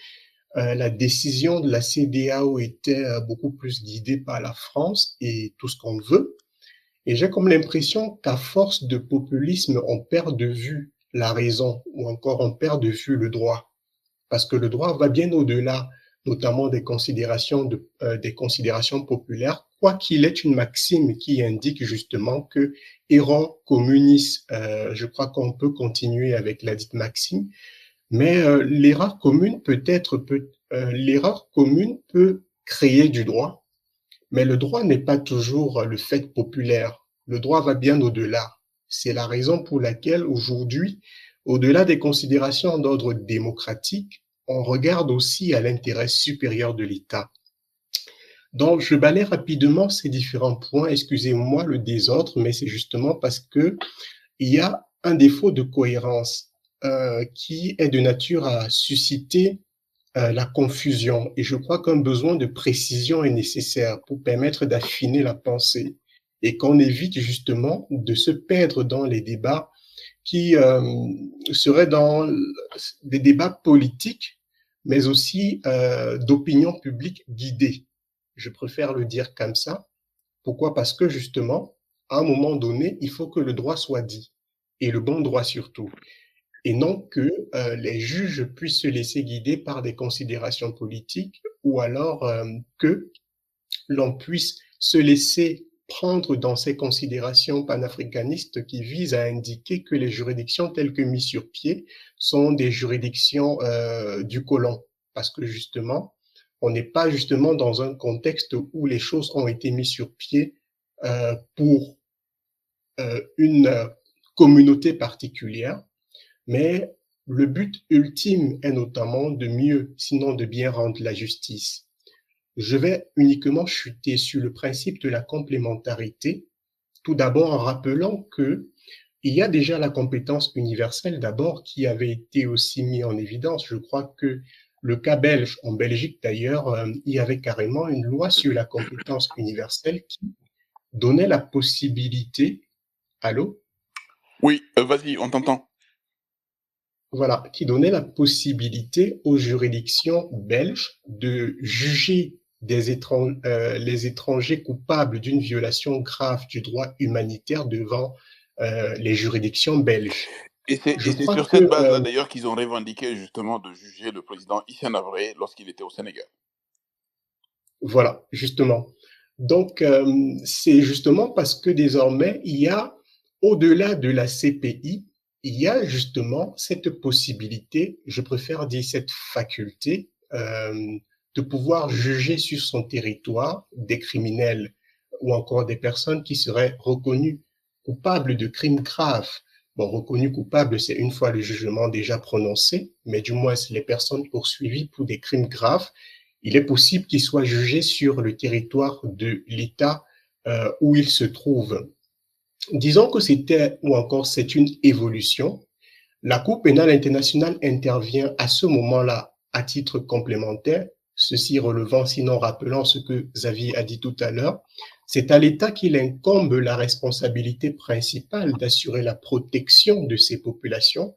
la décision de la CEDEAO était beaucoup plus guidée par la France et tout ce qu'on veut. Et j'ai comme l'impression qu'à force de populisme, on perd de vue la raison ou encore on perd de vue le droit. Parce que le droit va bien au-delà, notamment des considérations populaires, quoiqu'il est une maxime qui indique justement que errant communis, je crois qu'on peut continuer avec la dite maxime, mais l'erreur commune peut créer du droit, mais le droit n'est pas toujours le fait populaire. Le droit va bien au-delà. C'est la raison pour laquelle aujourd'hui, au-delà des considérations d'ordre démocratique, on regarde aussi à l'intérêt supérieur de l'État. Donc, je balaie rapidement ces différents points. Excusez-moi le désordre, mais c'est justement parce que il y a un défaut de cohérence qui est de nature à susciter la confusion. Et je crois qu'un besoin de précision est nécessaire pour permettre d'affiner la pensée et qu'on évite justement de se perdre dans les débats qui seraient dans des débats politiques, mais aussi d'opinion publique guidée. Je préfère le dire comme ça. Pourquoi? Parce que justement, à un moment donné, il faut que le droit soit dit, et le bon droit surtout, et non que les juges puissent se laisser guider par des considérations politiques ou alors que l'on puisse se laisser prendre dans ces considérations panafricanistes qui visent à indiquer que les juridictions telles que mises sur pied sont des juridictions du colon. Parce que justement, on n'est pas justement dans un contexte où les choses ont été mises sur pied pour une communauté particulière, mais le but ultime est notamment de mieux, sinon de bien rendre la justice. Je vais uniquement chuter sur le principe de la complémentarité, tout d'abord en rappelant que il y a déjà la compétence universelle d'abord qui avait été aussi mis en évidence. Je crois que le cas belge, en Belgique d'ailleurs, il y avait carrément une loi sur la compétence universelle qui donnait la possibilité. Allô? Oui, vas-y, on t'entend. Voilà, qui donnait la possibilité aux juridictions belges de juger les étrangers coupables d'une violation grave du droit humanitaire devant les juridictions belges. Et c'est sur cette base-là, d'ailleurs, qu'ils ont revendiqué justement de juger le président Hissène Habré lorsqu'il était au Sénégal. Voilà, justement. Donc, c'est justement parce que désormais, il y a, au-delà de la CPI, il y a justement cette possibilité, je préfère dire cette faculté, de pouvoir juger sur son territoire des criminels ou encore des personnes qui seraient reconnues coupables de crimes graves. Bon, reconnues coupables, c'est une fois le jugement déjà prononcé, mais du moins, c'est les personnes poursuivies pour des crimes graves. Il est possible qu'ils soient jugés sur le territoire de l'État où ils se trouvent. Disons que c'est une évolution. La Cour pénale internationale intervient à ce moment-là à titre complémentaire, ceci relevant, sinon rappelant ce que Xavier a dit tout à l'heure. C'est à l'État qu'il incombe la responsabilité principale d'assurer la protection de ces populations.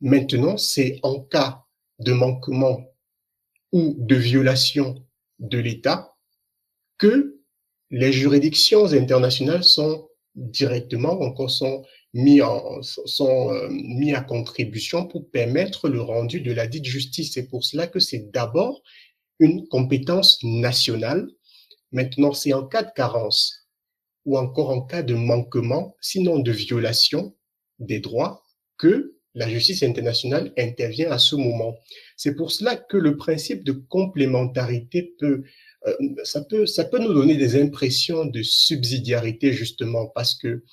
Maintenant, c'est en cas de manquement ou de violation de l'État que les juridictions internationales sont directement encore sont mis à contribution pour permettre le rendu de la dite justice. C'est pour cela que c'est d'abord une compétence nationale. Maintenant, c'est en cas de carence ou encore en cas de manquement, sinon de violation des droits, que la justice internationale intervient à ce moment. C'est pour cela que le principe de complémentarité peut ça peut nous donner des impressions de subsidiarité, justement, parce que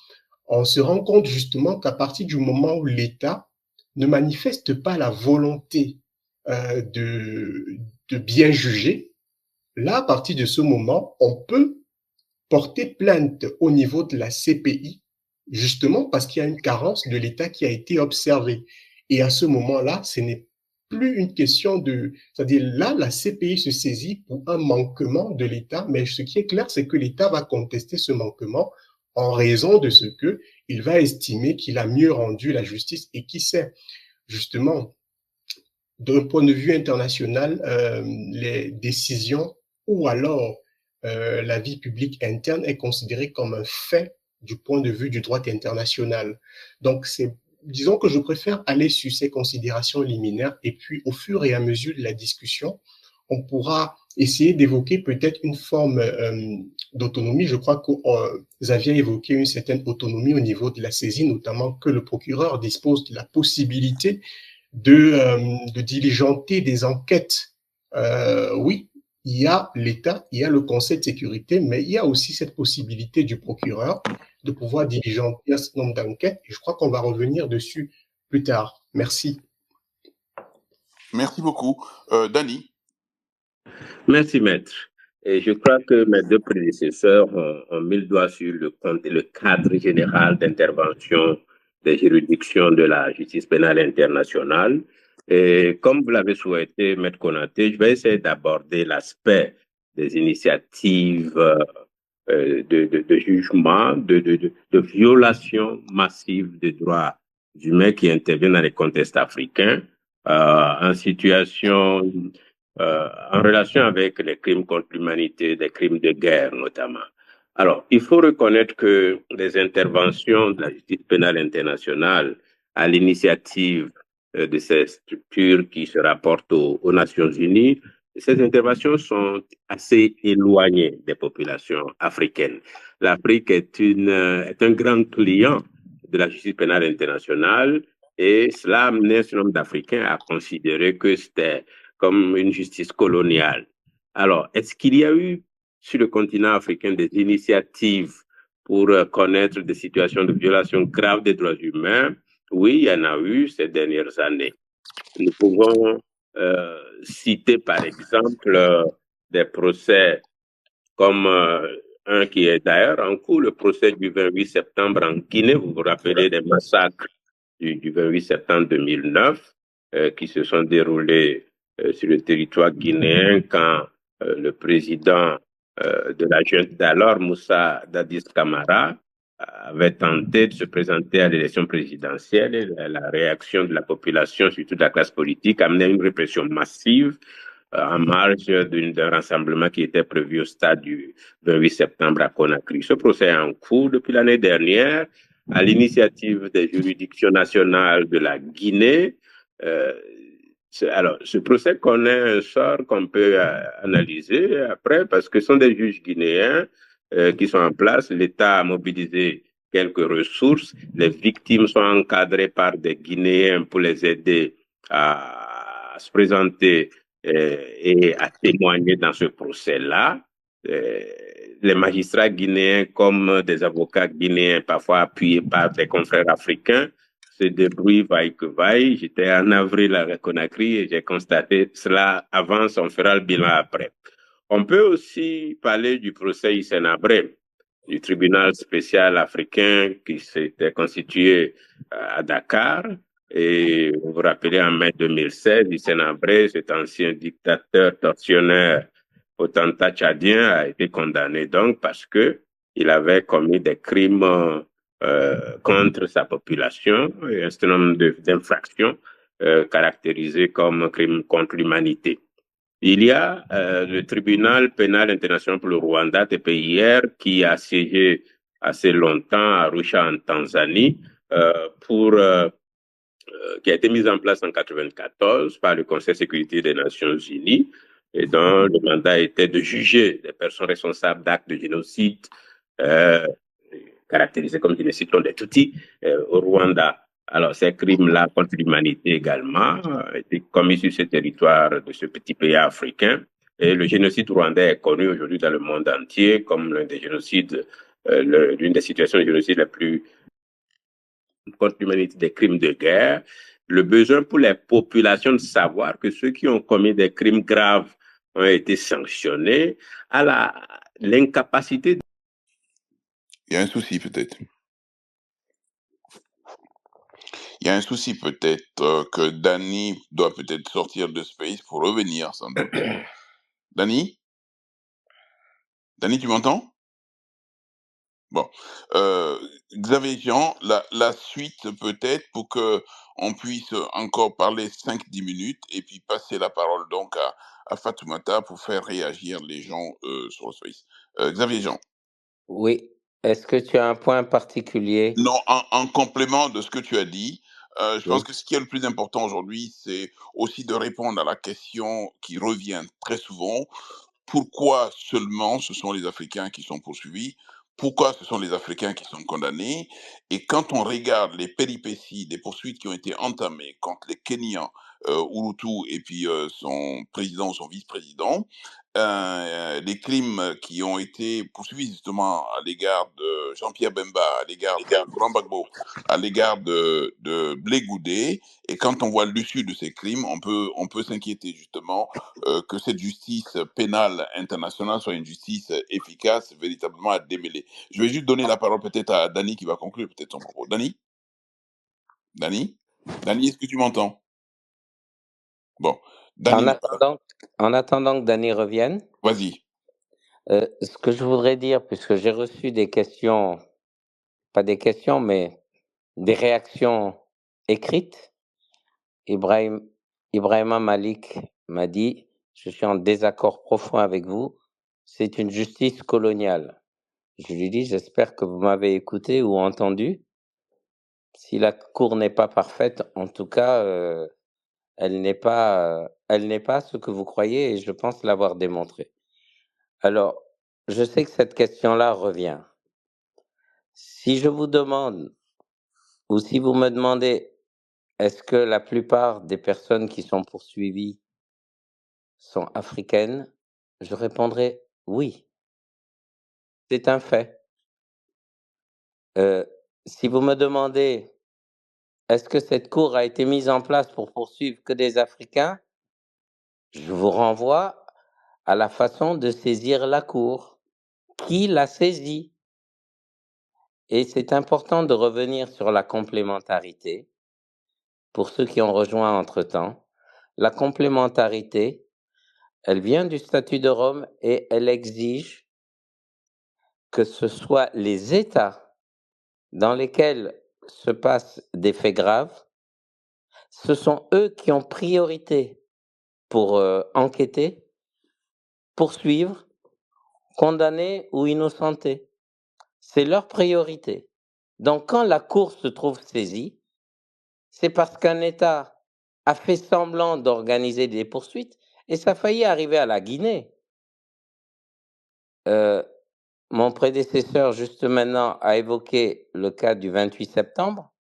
on se rend compte justement qu'à partir du moment où l'État ne manifeste pas la volonté de bien juger, là, à partir de ce moment, on peut porter plainte au niveau de la CPI, justement parce qu'il y a une carence de l'État qui a été observée. Et à ce moment-là, ce n'est plus une question de... C'est-à-dire là, la CPI se saisit pour un manquement de l'État, mais ce qui est clair, c'est que l'État va contester ce manquement en raison de ce que il va estimer qu'il a mieux rendu la justice et qui sait, justement, d'un point de vue international, les décisions ou alors la vie publique interne est considérée comme un fait du point de vue du droit international. Donc, disons que je préfère aller sur ces considérations liminaires et puis au fur et à mesure de la discussion, on pourra essayer d'évoquer peut-être une forme d'autonomie. Je crois que vous aviez évoqué une certaine autonomie au niveau de la saisie, notamment que le procureur dispose de la possibilité de diligenter des enquêtes. Oui, il y a l'État, il y a le Conseil de sécurité, mais il y a aussi cette possibilité du procureur de pouvoir diligenter un certain nombre d'enquêtes. Et je crois qu'on va revenir dessus plus tard. Merci. Merci beaucoup. Dany. Merci, maître. Et je crois que mes deux prédécesseurs ont mis le doigt sur le cadre général d'intervention des juridictions de la justice pénale internationale. Et comme vous l'avez souhaité, maître Konaté, je vais essayer d'aborder l'aspect des initiatives de jugement, de violation massive des droits humains qui interviennent dans les contextes africains, en situation en relation avec les crimes contre l'humanité, des crimes de guerre notamment. Alors, il faut reconnaître que les interventions de la justice pénale internationale à l'initiative de ces structures qui se rapportent aux Nations Unies, ces interventions sont assez éloignées des populations africaines. L'Afrique est un grand client de la justice pénale internationale et cela a amené un certain nombre d'Africains à considérer que c'était comme une justice coloniale. Alors, est-ce qu'il y a eu sur le continent africain des initiatives pour connaître des situations de violation grave des droits humains? Oui, il y en a eu ces dernières années. Nous pouvons citer par exemple des procès comme un qui est d'ailleurs en cours, le procès du 28 septembre en Guinée. Vous vous rappelez des massacres du 28 septembre 2009 qui se sont déroulés sur le territoire guinéen quand le président de la junte d'alors, Moussa Dadis Camara, avait tenté de se présenter à l'élection présidentielle. Et la réaction de la population, surtout de la classe politique, a amené à une répression massive en marge d'un rassemblement qui était prévu au stade du 28 septembre à Conakry. Ce procès est en cours depuis l'année dernière à l'initiative des juridictions nationales de la Guinée. Alors, ce procès connaît un sort qu'on peut analyser après parce que ce sont des juges guinéens qui sont en place. L'État a mobilisé quelques ressources. Les victimes sont encadrées par des Guinéens pour les aider à se présenter et à témoigner dans ce procès-là. Les magistrats guinéens comme des avocats guinéens, parfois appuyés par des confrères africains, se débrouillent vaille que vaille. J'étais en avril à Conakry et j'ai constaté cela avance, on fera le bilan après. On peut aussi parler du procès Hissène Habré, du tribunal spécial africain qui s'était constitué à Dakar. Et vous vous rappelez, en mai 2016, Hissène Habré, cet ancien dictateur tortionnaire potentat tchadien, a été condamné donc parce que il avait commis des crimes contre sa population et un certain nombre d'infractions caractérisées comme crimes contre l'humanité. Il y a le tribunal pénal international pour le Rwanda, TPIR, qui a siégé assez longtemps à Arusha en Tanzanie, qui a été mis en place en 1994 par le Conseil de sécurité des Nations Unies et dont le mandat était de juger des personnes responsables d'actes de génocide caractérisés comme génocide des Tutsis au Rwanda. Alors, ces crimes-là contre l'humanité également étaient commis sur ce territoire de ce petit pays africain. Et le génocide rwandais est connu aujourd'hui dans le monde entier comme l'un des génocides, l'une des situations de génocide les plus contre l'humanité, des crimes de guerre. Le besoin pour les populations de savoir que ceux qui ont commis des crimes graves ont été sanctionnés, à l'incapacité. Il y a un souci peut-être. Il y a un souci peut-être que Danny doit peut-être sortir de Space pour revenir, sans doute. Danny? Danny, tu m'entends? Bon. Xavier Jean, la suite peut-être pour que on puisse encore parler 5-10 minutes et puis passer la parole donc à Fatoumata pour faire réagir les gens sur le Space. Xavier Jean. Oui. Est-ce que tu as un point particulier? Non, en complément de ce que tu as dit, je pense Oui. que ce qui est le plus important aujourd'hui, c'est aussi de répondre à la question qui revient très souvent. Pourquoi seulement ce sont les Africains qui sont poursuivis? Pourquoi ce sont les Africains qui sont condamnés? Et quand on regarde les péripéties des poursuites qui ont été entamées contre les Kenyans, Urutu et puis son président ou son vice-président, les crimes qui ont été poursuivis justement à l'égard de Jean-Pierre Bemba, à l'égard de Laurent Gbagbo, à l'égard de Blé Goudé, et quand on voit l'issue de ces crimes, on peut s'inquiéter justement que cette justice pénale internationale soit une justice efficace, véritablement à démêler. Je vais juste donner la parole peut-être à Dany qui va conclure peut-être son propos. Dany? Dany? Dany, est-ce que tu m'entends? Bon. Dany En n'est pas là. attendant que Danny revienne, Vas-y. ce que je voudrais dire, puisque j'ai reçu des questions, pas des questions, mais des réactions écrites, Ibrahima Malik m'a dit, je suis en désaccord profond avec vous, c'est une justice coloniale. Je lui dis, j'espère que vous m'avez écouté ou entendu. Si la Cour n'est pas parfaite, en tout cas, elle n'est pas ce que vous croyez et je pense l'avoir démontré. Alors, je sais que cette question-là revient. Si je vous demande, ou si vous me demandez, est-ce que la plupart des personnes qui sont poursuivies sont africaines, je répondrai oui. C'est un fait. Si vous me demandez, est-ce que cette cour a été mise en place pour poursuivre que des Africains, je vous renvoie à la façon de saisir la cour. Qui l'a saisie? Et c'est important de revenir sur la complémentarité. Pour ceux qui ont rejoint entre-temps, la complémentarité, elle vient du statut de Rome et elle exige que ce soit les États dans lesquels se passent des faits graves, ce sont eux qui ont priorité pour enquêter, poursuivre, condamner ou innocenter. C'est leur priorité. Donc quand la Cour se trouve saisie, c'est parce qu'un État a fait semblant d'organiser des poursuites et ça a failli arriver à la Guinée. Mon prédécesseur, juste maintenant, a évoqué le cas du 28 septembre.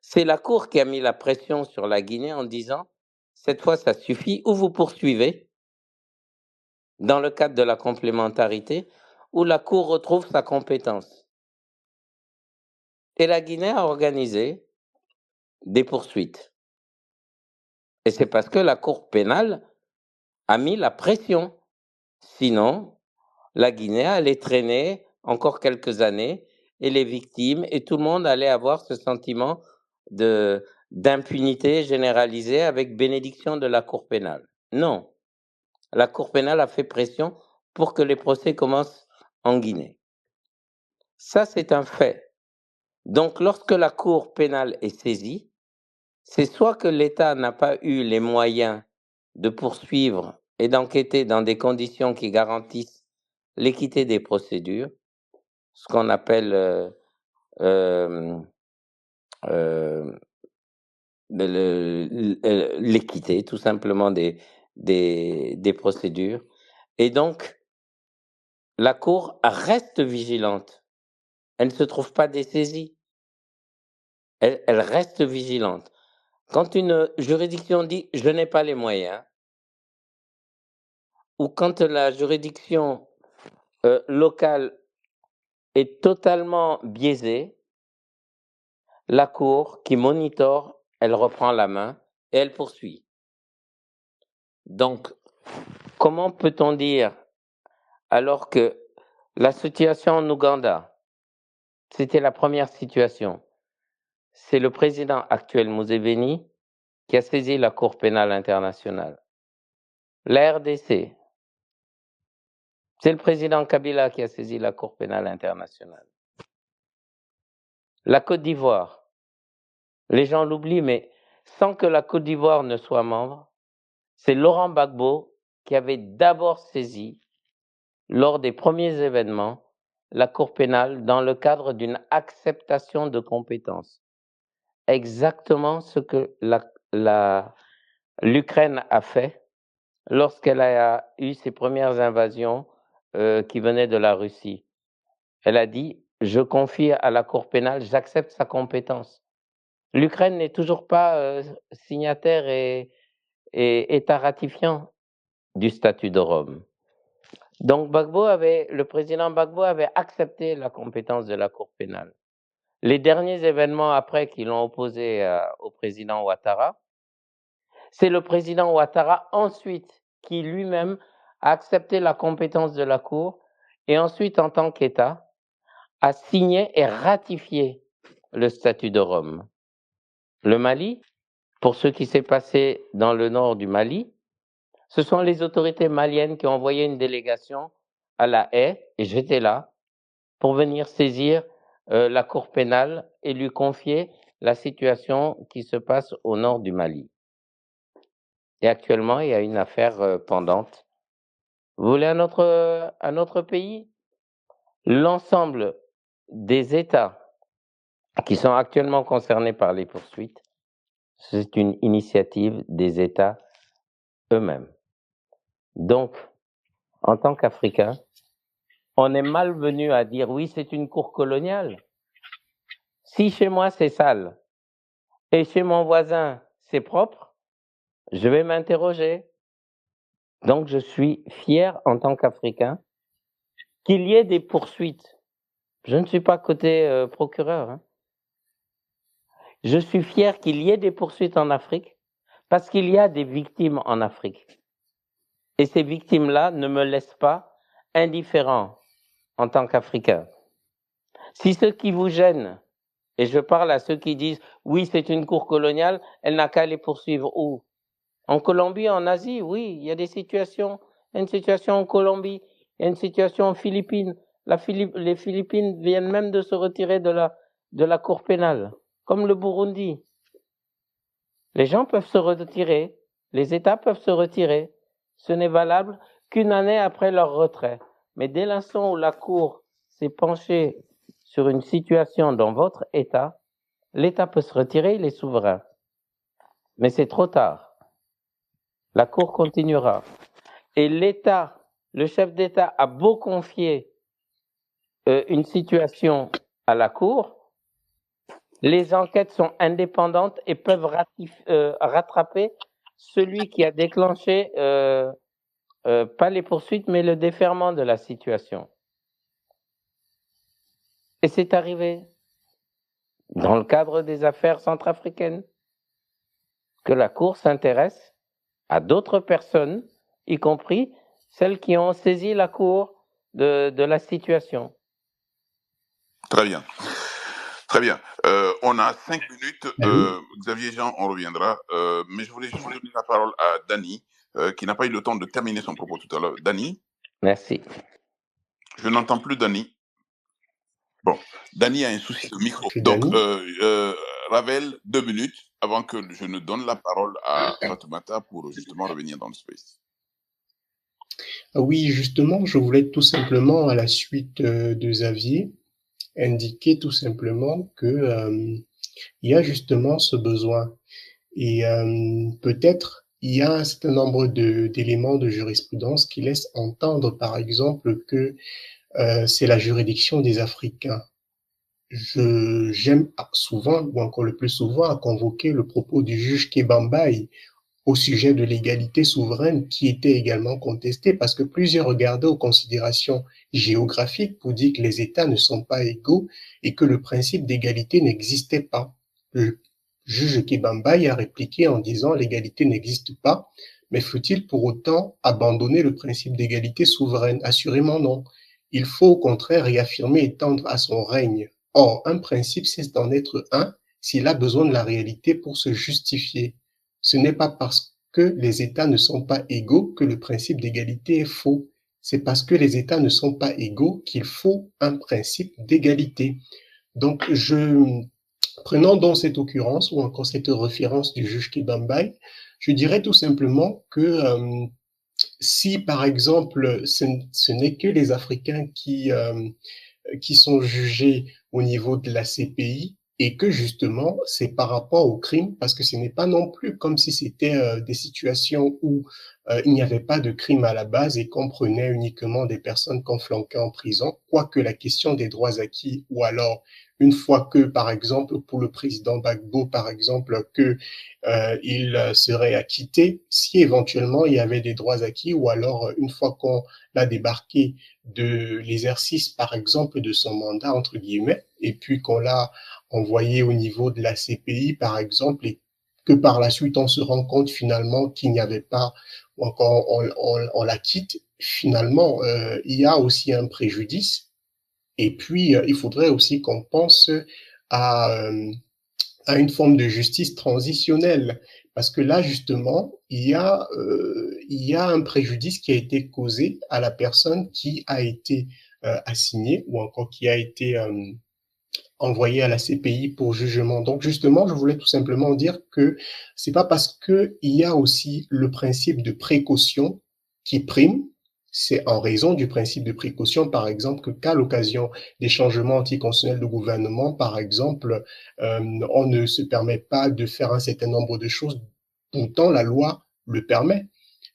C'est la Cour qui a mis la pression sur la Guinée en disant « cette fois, ça suffit, ou vous poursuivez » dans le cadre de la complémentarité, où la Cour retrouve sa compétence. Et la Guinée a organisé des poursuites. Et c'est parce que la Cour pénale a mis la pression. Sinon, la Guinée allait traîner encore quelques années et les victimes et tout le monde allait avoir ce sentiment d'impunité généralisée avec bénédiction de la Cour pénale. Non, la Cour pénale a fait pression pour que les procès commencent en Guinée. Ça, c'est un fait. Donc, lorsque la Cour pénale est saisie, c'est soit que l'État n'a pas eu les moyens de poursuivre et d'enquêter dans des conditions qui garantissent l'équité des procédures, ce qu'on appelle l'équité, tout simplement des procédures. Et donc, la Cour reste vigilante. Elle ne se trouve pas dessaisie. Elle reste vigilante. Quand une juridiction dit « je n'ai pas les moyens », ou quand la juridiction locale est totalement biaisée, la Cour qui monitore, elle reprend la main et elle poursuit. Donc, comment peut-on dire, alors que la situation en Ouganda, c'était la première situation, c'est le président actuel Museveni qui a saisi la Cour pénale internationale. La RDC, c'est le président Kabila qui a saisi la Cour pénale internationale. La Côte d'Ivoire, les gens l'oublient, mais sans que la Côte d'Ivoire ne soit membre, c'est Laurent Gbagbo qui avait d'abord saisi, lors des premiers événements, la Cour pénale dans le cadre d'une acceptation de compétences. Exactement ce que l'Ukraine a fait lorsqu'elle a eu ses premières invasions qui venaient de la Russie. Elle a dit, je confie à la Cour pénale, j'accepte sa compétence. L'Ukraine n'est toujours pas signataire et État ratifiant du statut de Rome. Donc le président Gbagbo avait accepté la compétence de la Cour pénale. Les derniers événements après qui l'ont opposé au président Ouattara, c'est le président Ouattara ensuite qui lui-même a accepté la compétence de la Cour et ensuite en tant qu'État a signé et ratifié le statut de Rome. Le Mali, pour ce qui s'est passé dans le nord du Mali, ce sont les autorités maliennes qui ont envoyé une délégation à La Haye, et j'étais là, pour venir saisir la Cour pénale et lui confier la situation qui se passe au nord du Mali. Et actuellement, il y a une affaire pendante. Vous voulez un autre pays? L'ensemble des États qui sont actuellement concernés par les poursuites, c'est une initiative des États eux-mêmes. Donc, en tant qu'Africains, on est malvenu à dire oui, c'est une cour coloniale. Si chez moi c'est sale et chez mon voisin c'est propre, je vais m'interroger. Donc, je suis fier en tant qu'Africain qu'il y ait des poursuites. Je ne suis pas côté procureur. Hein. Je suis fier qu'il y ait des poursuites en Afrique parce qu'il y a des victimes en Afrique. Et ces victimes-là ne me laissent pas indifférent en tant qu'Africain. Si ce qui vous gêne, et je parle à ceux qui disent « oui, c'est une cour coloniale, elle n'a qu'à les poursuivre où ?» En Colombie, en Asie, oui, il y a des situations. Il y a une situation en Colombie, il y a une situation en Philippines. Les Philippines viennent même de se retirer de la cour pénale, comme le Burundi. Les gens peuvent se retirer, les États peuvent se retirer. Ce n'est valable qu'une année après leur retrait. Mais dès l'instant où la Cour s'est penchée sur une situation dans votre État, l'État peut se retirer, il est souverain. Mais c'est trop tard. La Cour continuera. Et l'État, le chef d'État a beau confier une situation à la Cour, les enquêtes sont indépendantes et peuvent rattraper celui qui a déclenché pas les poursuites, mais le déferrement de la situation. Et c'est arrivé dans le cadre des affaires centrafricaines que la Cour s'intéresse à d'autres personnes, y compris celles qui ont saisi la Cour de la situation. Très bien. Très bien. On a 5 minutes. Xavier Jean, on reviendra. Mais je voulais juste donner la parole à Dany, qui n'a pas eu le temps de terminer son propos tout à l'heure. Dany? Merci. Je n'entends plus Dany. Bon, Dany a un souci de micro. Okay, donc, Ravel, 2 minutes avant que je ne donne la parole à Fatoumata pour justement revenir dans le space. Oui, justement, je voulais tout simplement, à la suite de Xavier, indiquer tout simplement que il y a justement ce besoin. Et peut-être il y a un certain nombre d'éléments de jurisprudence qui laissent entendre, par exemple, que c'est la juridiction des Africains. J'aime souvent, ou encore le plus souvent, à convoquer le propos du juge Kebambaï au sujet de l'égalité souveraine qui était également contestée parce que plusieurs regardaient aux considérations géographiques pour dire que les États ne sont pas égaux et que le principe d'égalité n'existait pas. Le juge Kibambaye a répliqué en disant l'égalité n'existe pas, mais faut-il pour autant abandonner le principe d'égalité souveraine? Assurément non. Il faut au contraire réaffirmer et tendre à son règne. Or, un principe cesse d'en être un s'il a besoin de la réalité pour se justifier. Ce n'est pas parce que les États ne sont pas égaux que le principe d'égalité est faux. C'est parce que les États ne sont pas égaux qu'il faut un principe d'égalité. Donc, prenant donc cette occurrence ou encore cette référence du juge Kibambaye, je dirais tout simplement que si, par exemple, ce n'est que les Africains qui sont jugés au niveau de la CPI et que justement, c'est par rapport au crime, parce que ce n'est pas non plus comme si c'était des situations où il n'y avait pas de crime à la base et qu'on prenait uniquement des personnes qu'on flanquait en prison, quoique la question des droits acquis ou alors une fois que, par exemple, pour le président Gbagbo, par exemple, que il serait acquitté si éventuellement il y avait des droits acquis ou alors une fois qu'on l'a débarqué de l'exercice, par exemple, de son mandat, entre guillemets, et puis qu'on l'a envoyé au niveau de la CPI, par exemple, et que par la suite, on se rend compte finalement qu'il n'y avait pas, ou encore on la quitte, finalement, il y a aussi un préjudice. Et puis, il faudrait aussi qu'on pense à, euh, à une forme de justice transitionnelle. Parce que là, justement, il y a un préjudice qui a été causé à la personne qui a été assignée ou encore qui a été envoyée à la CPI pour jugement. Donc, justement, je voulais tout simplement dire que c'est pas parce que il y a aussi le principe de précaution qui prime, c'est en raison du principe de précaution, par exemple, que qu'à l'occasion des changements anticonstitutionnels de gouvernement, par exemple, on ne se permet pas de faire un certain nombre de choses. Pourtant, la loi le permet.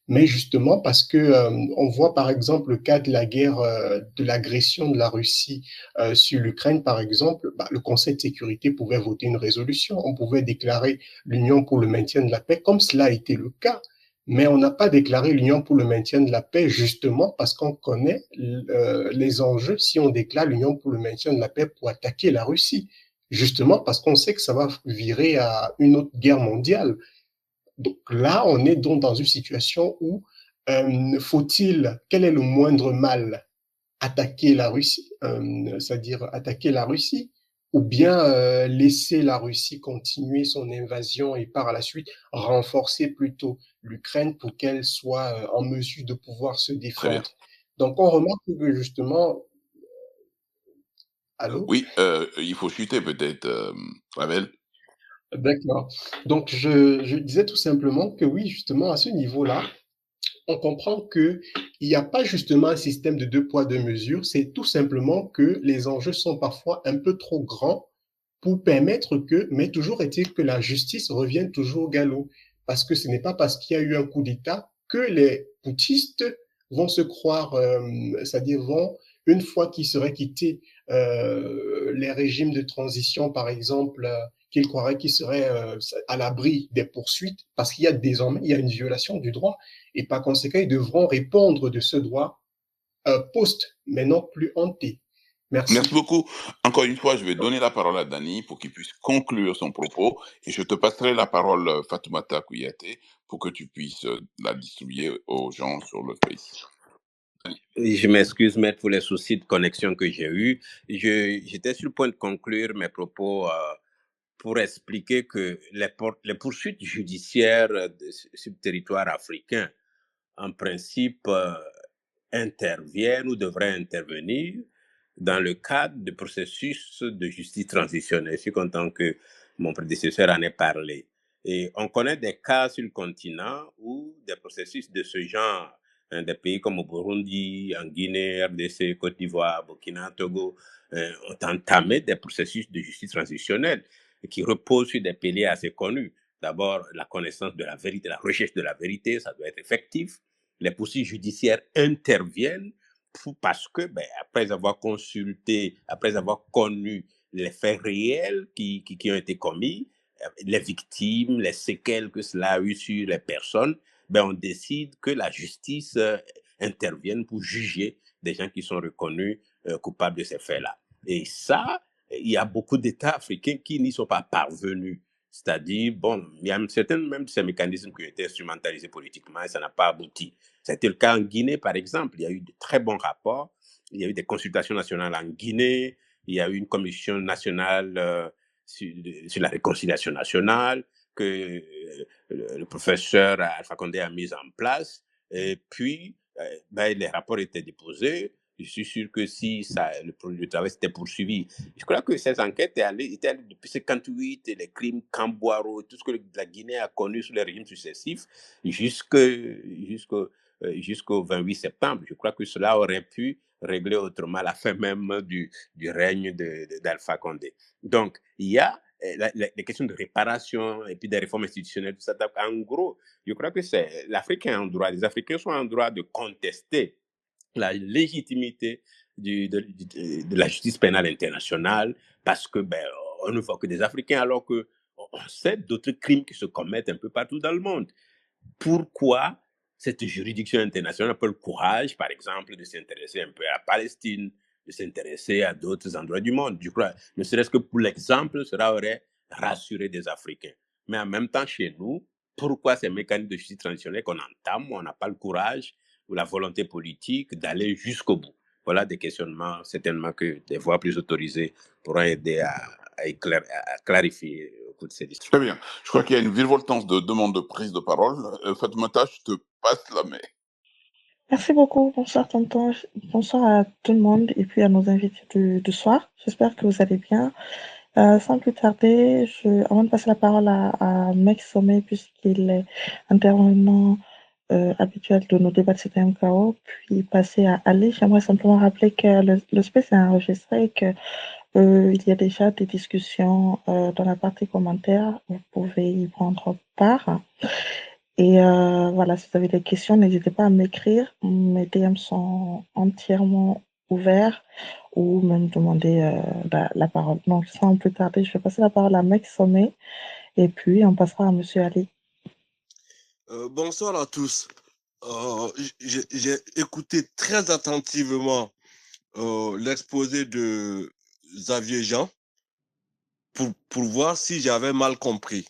Mais justement, parce que on voit par exemple le cas de la guerre, de l'agression de la Russie sur l'Ukraine, par exemple, bah, le Conseil de sécurité pouvait voter une résolution, on pouvait déclarer l'Union pour le maintien de la paix, comme cela a été le cas. Mais on n'a pas déclaré l'Union pour le maintien de la paix justement parce qu'on connaît les enjeux si on déclare l'Union pour le maintien de la paix pour attaquer la Russie. Justement parce qu'on sait que ça va virer à une autre guerre mondiale. Donc là, on est donc dans une situation où quel est le moindre mal? Attaquer la Russie, c'est-à-dire attaquer la Russie, ou bien laisser la Russie continuer son invasion et par la suite renforcer plutôt l'Ukraine pour qu'elle soit en mesure de pouvoir se Très bien. défendre. Donc on remarque que justement, allô? Oui, il faut chuter peut-être, Ravel. D'accord. Donc je disais tout simplement que oui, justement à ce niveau-là, on comprend que il n'y a pas justement un système de deux poids, deux mesures. C'est tout simplement que les enjeux sont parfois un peu trop grands pour permettre que, mais toujours est-il que la justice revienne toujours au galop. Parce que ce n'est pas parce qu'il y a eu un coup d'État que les putschistes vont se croire, c'est-à-dire vont, une fois qu'ils seraient quittés les régimes de transition, par exemple, qu'ils croiraient qu'ils seraient à l'abri des poursuites, parce qu'il y a désormais, il y a une violation du droit, et par conséquent, ils devront répondre de ce droit post, mais non plus hanté. Merci Merci. beaucoup. Encore une fois, je vais donner la parole à Dany pour qu'il puisse conclure son propos et je te passerai la parole, Fatoumata Kouyaté, pour que tu puisses la distribuer aux gens sur le Face. Je m'excuse, maître, pour les soucis de connexion que j'ai eus. J'étais sur le point de conclure mes propos pour expliquer que les poursuites judiciaires sur le territoire africain, en principe, interviennent ou devraient intervenir dans le cadre de processus de justice transitionnelle. Je suis content que mon prédécesseur en ait parlé. Et on connaît des cas sur le continent où des processus de ce genre, des pays comme au Burundi, en Guinée, RDC, Côte d'Ivoire, Burkina, Togo, ont entamé des processus de justice transitionnelle qui reposent sur des piliers assez connus. D'abord, la connaissance de la vérité, la recherche de la vérité, ça doit être effectif. Les poursuites judiciaires interviennent parce que, après avoir consulté, après avoir connu les faits réels qui ont été commis, les victimes, les séquelles que cela a eu sur les personnes, ben on décide que la justice intervienne pour juger des gens qui sont reconnus coupables de ces faits-là. Et ça, il y a beaucoup d'États africains qui n'y sont pas parvenus. C'est-à-dire, bon, il y a certains même de ces mécanismes qui ont été instrumentalisés politiquement et ça n'a pas abouti. C'était le cas en Guinée, par exemple. Il y a eu de très bons rapports. Il y a eu des consultations nationales en Guinée. Il y a eu une commission nationale sur la réconciliation nationale que le professeur Alpha Condé a mise en place. Et puis, ben, les rapports étaient déposés. Je suis sûr que si ça, le travail s'était poursuivi, je crois que ces enquêtes étaient allées depuis 58, et les crimes Camboiro, tout ce que la Guinée a connu sous les régimes successifs, jusqu'au 28 septembre. Je crois que cela aurait pu régler autrement la fin même du règne d'Alpha Condé. Donc, il y a les questions de réparation et puis des réformes institutionnelles, tout ça. En gros, je crois que c'est l'Afrique a un droit, les Africains sont en droit de contester la légitimité de la justice pénale internationale parce que ben, on ne voit que des Africains alors que on sait d'autres crimes qui se commettent un peu partout dans le monde. Pourquoi cette juridiction internationale n'a pas le courage, par exemple, de s'intéresser un peu à la Palestine, de s'intéresser à d'autres endroits du monde? Je crois, ne serait-ce que pour l'exemple, cela aurait rassuré des Africains. Mais en même temps, chez nous, pourquoi ces mécanismes de justice transitionnelle qu'on entame, on n'a pas le courage ou la volonté politique d'aller jusqu'au bout? Voilà des questionnements, certainement que des voix plus autorisées pourront aider à clarifier au cours de ces discussions. Très bien. Je crois qu'il y a une virevoltance de demandes de prise de parole. Fatoumata, je te passe la main. Merci beaucoup. Bonsoir, tonton. Bonsoir à tout le monde et puis à nos invités du soir. J'espère que vous allez bien. Sans plus tarder, avant de passer la parole à Max Sommet, puisqu'il est intervenant habituel de nos débats de CTMKO, puis passer à Ali, j'aimerais simplement rappeler que le space est enregistré et que il y a déjà des discussions dans la partie commentaires. Vous pouvez y prendre part. Et voilà, si vous avez des questions, n'hésitez pas à m'écrire. Mes DM sont entièrement ouverts ou même demander la parole. Donc, sans plus tarder, je vais passer la parole à Max Sommet et puis on passera à Monsieur Ali. Bonsoir à tous. J'ai écouté très attentivement l'exposé de Xavier Jean pour voir si j'avais mal compris.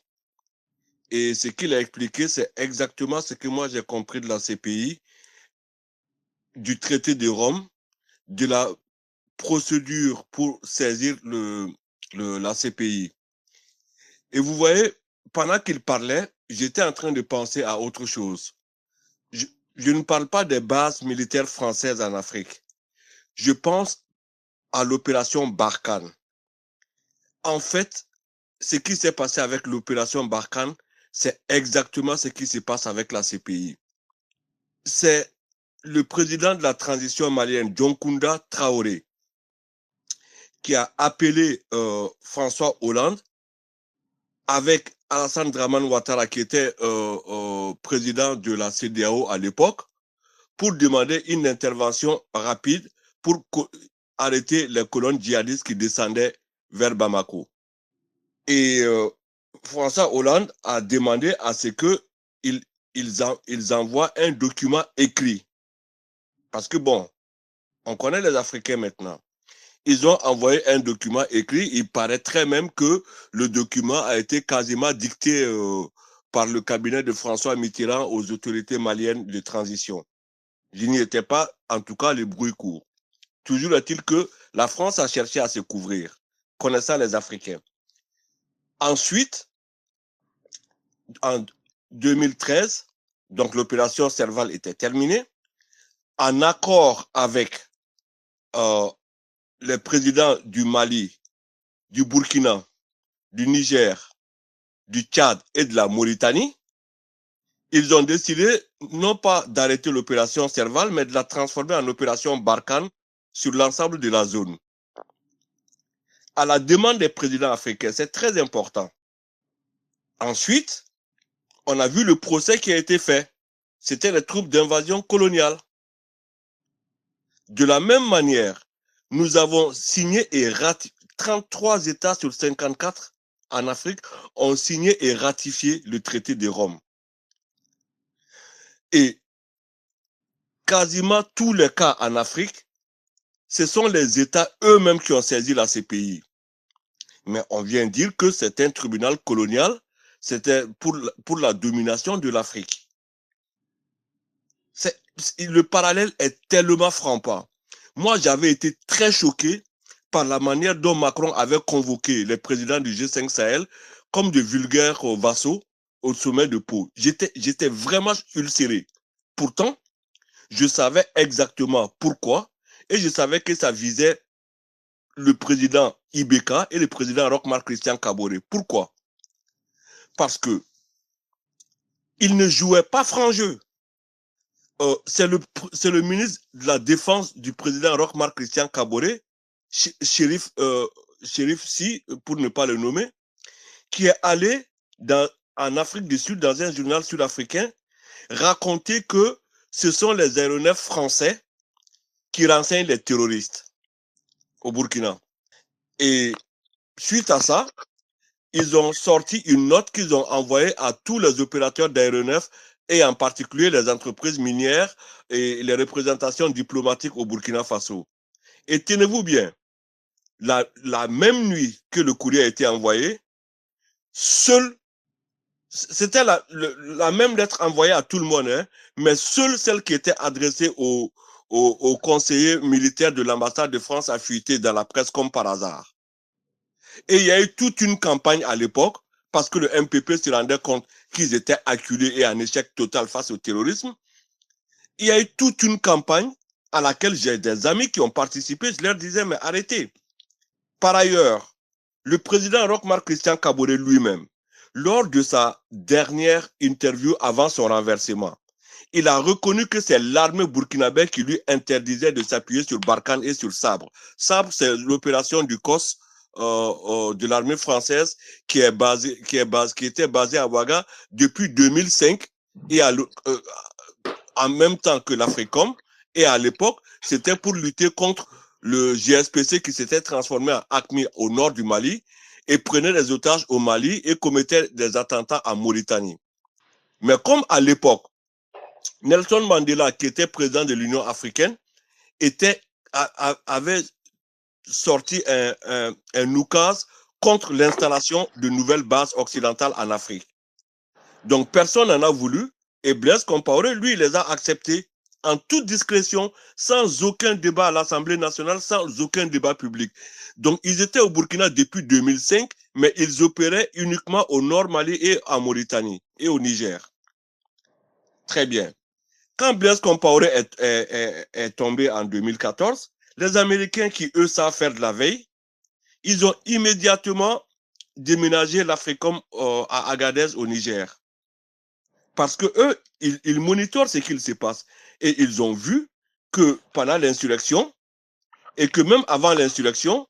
Et ce qu'il a expliqué, c'est exactement ce que moi j'ai compris de la CPI, du traité de Rome, de la procédure pour saisir la CPI. Et vous voyez, pendant qu'il parlait, j'étais en train de penser à autre chose. Je ne parle pas des bases militaires françaises en Afrique. Je pense à l'opération Barkhane. En fait, ce qui s'est passé avec l'opération Barkhane, c'est exactement ce qui se passe avec la CPI. C'est le président de la transition malienne, John Kounda Traoré, qui a appelé François Hollande avec Alassane Dramane Ouattara, qui était président de la CEDEAO à l'époque, pour demander une intervention rapide pour arrêter les colonnes djihadistes qui descendaient vers Bamako. Et François Hollande a demandé à ce qu'ils envoient un document écrit. Parce que bon, on connaît les Africains maintenant. Ils ont envoyé un document écrit. Il paraîtrait même que le document a été quasiment dicté par le cabinet de François Mitterrand aux autorités maliennes de transition. Je n'y étais pas, en tout cas, le bruit court. Toujours est-il que la France a cherché à se couvrir, connaissant les Africains. Ensuite, en 2013, donc l'opération Serval était terminée, en accord avec les présidents du Mali, du Burkina, du Niger, du Tchad et de la Mauritanie, ils ont décidé non pas d'arrêter l'opération Serval, mais de la transformer en opération Barkhane sur l'ensemble de la zone. À la demande des présidents africains, c'est très important. Ensuite, on a vu le procès qui a été fait. C'était les troupes d'invasion coloniale. De la même manière, nous avons signé et ratifié 33 États sur 54 en Afrique ont signé et ratifié le traité de Rome. Et quasiment tous les cas en Afrique, ce sont les États eux-mêmes qui ont saisi la CPI. Mais on vient dire que c'est un tribunal colonial, c'était pour la domination de l'Afrique. Le parallèle est tellement frappant. Moi, j'avais été très choqué par la manière dont Macron avait convoqué les présidents du G5 Sahel comme de vulgaires vassaux au sommet de Pau. J'étais vraiment ulcéré. Pourtant, je savais exactement pourquoi et je savais que ça visait le président Ibeka et le président Roch-Marc Christian Kaboré. Pourquoi? Parce que il ne jouait pas franc jeu. C'est le ministre de la Défense du président Roch-Marc Christian Kaboré, Chérif Si, pour ne pas le nommer, qui est allé en Afrique du Sud, dans un journal sud-africain, raconter que ce sont les aéronefs français qui renseignent les terroristes au Burkina. Et suite à ça, ils ont sorti une note qu'ils ont envoyée à tous les opérateurs d'aéronefs et en particulier les entreprises minières et les représentations diplomatiques au Burkina Faso. Et tenez-vous bien, la même nuit que le courrier a été envoyé, c'était la même lettre envoyée à tout le monde, hein, mais seule celle qui était adressée aux conseillers militaires de l'ambassade de France a fuité dans la presse comme par hasard. Et il y a eu toute une campagne à l'époque, parce que le MPP se rendait compte qu'ils étaient acculés et en échec total face au terrorisme. Il y a eu toute une campagne à laquelle j'ai des amis qui ont participé. Je leur disais, mais arrêtez. Par ailleurs, le président Roch-Marc Christian Kaboré lui-même, lors de sa dernière interview avant son renversement, il a reconnu que c'est l'armée burkinabé qui lui interdisait de s'appuyer sur Barkhane et sur Sabre. Sabre, c'est l'opération du COS de l'armée française qui était basée à Ouaga depuis 2005 et en même temps que l'Africom. Et à l'époque, c'était pour lutter contre le GSPC qui s'était transformé en AQMI au nord du Mali et prenait des otages au Mali et commettait des attentats en Mauritanie. Mais comme à l'époque, Nelson Mandela, qui était président de l'Union africaine, avait sorti un oukase contre l'installation de nouvelles bases occidentales en Afrique. Donc personne n'en a voulu et Blaise Compaoré, lui, il les a acceptés en toute discrétion, sans aucun débat à l'Assemblée nationale, sans aucun débat public. Donc ils étaient au Burkina depuis 2005, mais ils opéraient uniquement au nord Mali et en Mauritanie et au Niger. Très bien. Quand Blaise Compaoré est tombé en 2014, les Américains qui, eux, savent faire de la veille, ils ont immédiatement déménagé l'Africom à Agadez au Niger. Parce que eux, ils monitorent ce qu'il se passe. Et ils ont vu que pendant l'insurrection, et que même avant l'insurrection,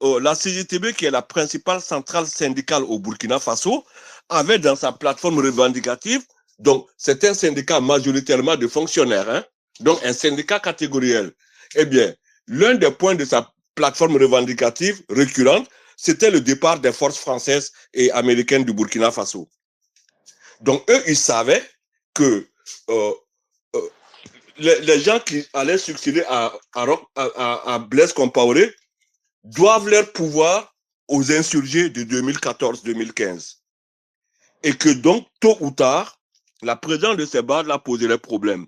la CGTB, qui est la principale centrale syndicale au Burkina Faso, avait dans sa plateforme revendicative, donc c'est un syndicat majoritairement de fonctionnaires, hein, donc un syndicat catégoriel. Eh bien, l'un des points de sa plateforme revendicative récurrente, c'était le départ des forces françaises et américaines du Burkina Faso. Donc eux, ils savaient que les gens qui allaient succéder à Blaise Compaoré doivent leur pouvoir aux insurgés de 2014-2015. Et que donc, tôt ou tard, la présence de ces bases-là poserait problème.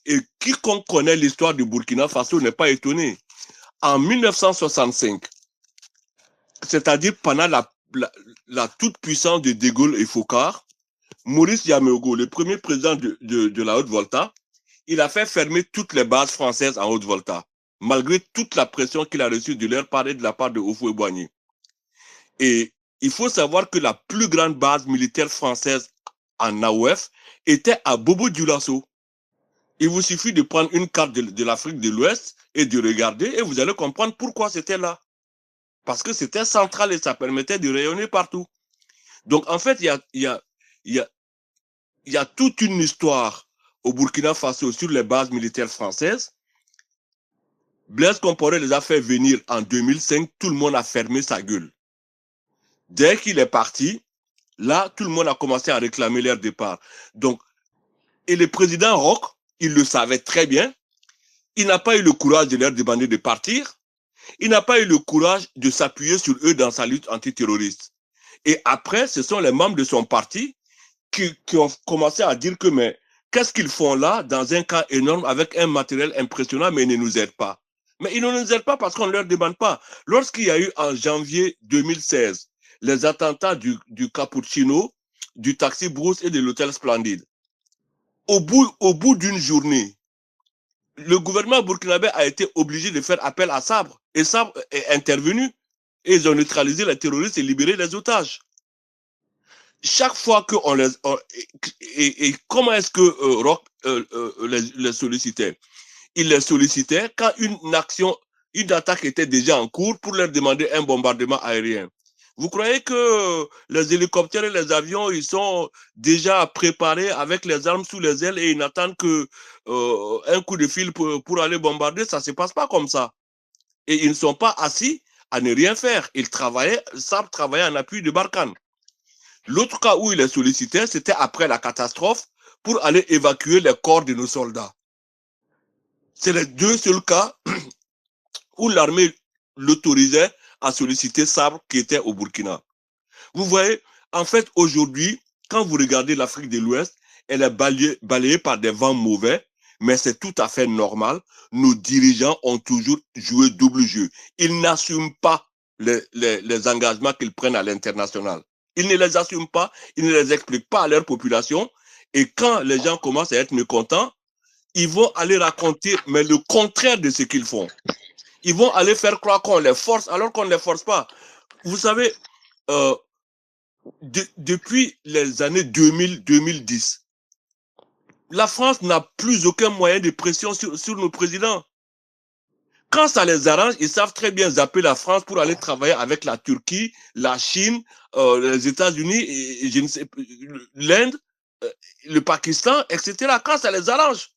Et quiconque connaît l'histoire du Burkina Faso n'est pas étonné. En 1965, c'est-à-dire pendant la toute-puissance de De Gaulle et Focard, Maurice Yameogo, le premier président de la Haute-Volta, il a fait fermer toutes les bases françaises en Haute-Volta, malgré toute la pression qu'il a reçue de leur part et de la part de Houphouët-Boigny. Et il faut savoir que la plus grande base militaire française en AOF était à Bobo-Dioulasso. Il vous suffit de prendre une carte de l'Afrique de l'Ouest et de regarder et vous allez comprendre pourquoi c'était là. Parce que c'était central et ça permettait de rayonner partout. Donc en fait, il y a toute une histoire au Burkina Faso sur les bases militaires françaises. Blaise Compaoré les a fait venir en 2005, tout le monde a fermé sa gueule. Dès qu'il est parti, là, tout le monde a commencé à réclamer leur départ. Donc, et le président Roch, il le savait très bien, il n'a pas eu le courage de leur demander de partir, il n'a pas eu le courage de s'appuyer sur eux dans sa lutte antiterroriste. Et après, ce sont les membres de son parti qui ont commencé à dire que, mais qu'est-ce qu'ils font là, dans un cas énorme, avec un matériel impressionnant, mais ils ne nous aident pas. Mais ils ne nous aident pas parce qu'on ne leur demande pas. Lorsqu'il y a eu en janvier 2016 les attentats du Cappuccino, du Taxi Brousse et de l'Hôtel Splendide, au bout d'une journée, le gouvernement burkinabé a été obligé de faire appel à Sabre. Et Sabre est intervenu. Et ils ont neutralisé les terroristes et libéré les otages. Chaque fois qu'on les... Et comment est-ce que Roch les sollicitait? Il les sollicitait quand une attaque était déjà en cours pour leur demander un bombardement aérien. Vous croyez que les hélicoptères et les avions, ils sont déjà préparés avec les armes sous les ailes et ils n'attendent qu'un coup de fil pour aller bombarder? Ça ne se passe pas comme ça. Et ils ne sont pas assis à ne rien faire. Ils savent travailler en appui de Barkhane. L'autre cas où il est sollicité, c'était après la catastrophe pour aller évacuer les corps de nos soldats. C'est les deux seuls cas où l'armée l'autorisait à solliciter Sabre qui était au Burkina. Vous voyez, en fait, aujourd'hui, quand vous regardez l'Afrique de l'Ouest, elle est balayée par des vents mauvais, mais c'est tout à fait normal. Nos dirigeants ont toujours joué double jeu. Ils n'assument pas les engagements qu'ils prennent à l'international. Ils ne les assument pas, ils ne les expliquent pas à leur population. Et quand les gens commencent à être mécontents, ils vont aller raconter, mais le contraire de ce qu'ils font. Ils vont aller faire croire qu'on les force, alors qu'on ne les force pas. Vous savez, depuis les années 2000-2010, la France n'a plus aucun moyen de pression sur nos présidents. Quand ça les arrange, ils savent très bien zapper la France pour aller travailler avec la Turquie, la Chine, les États-Unis, l'Inde, le Pakistan, etc. Quand ça les arrange.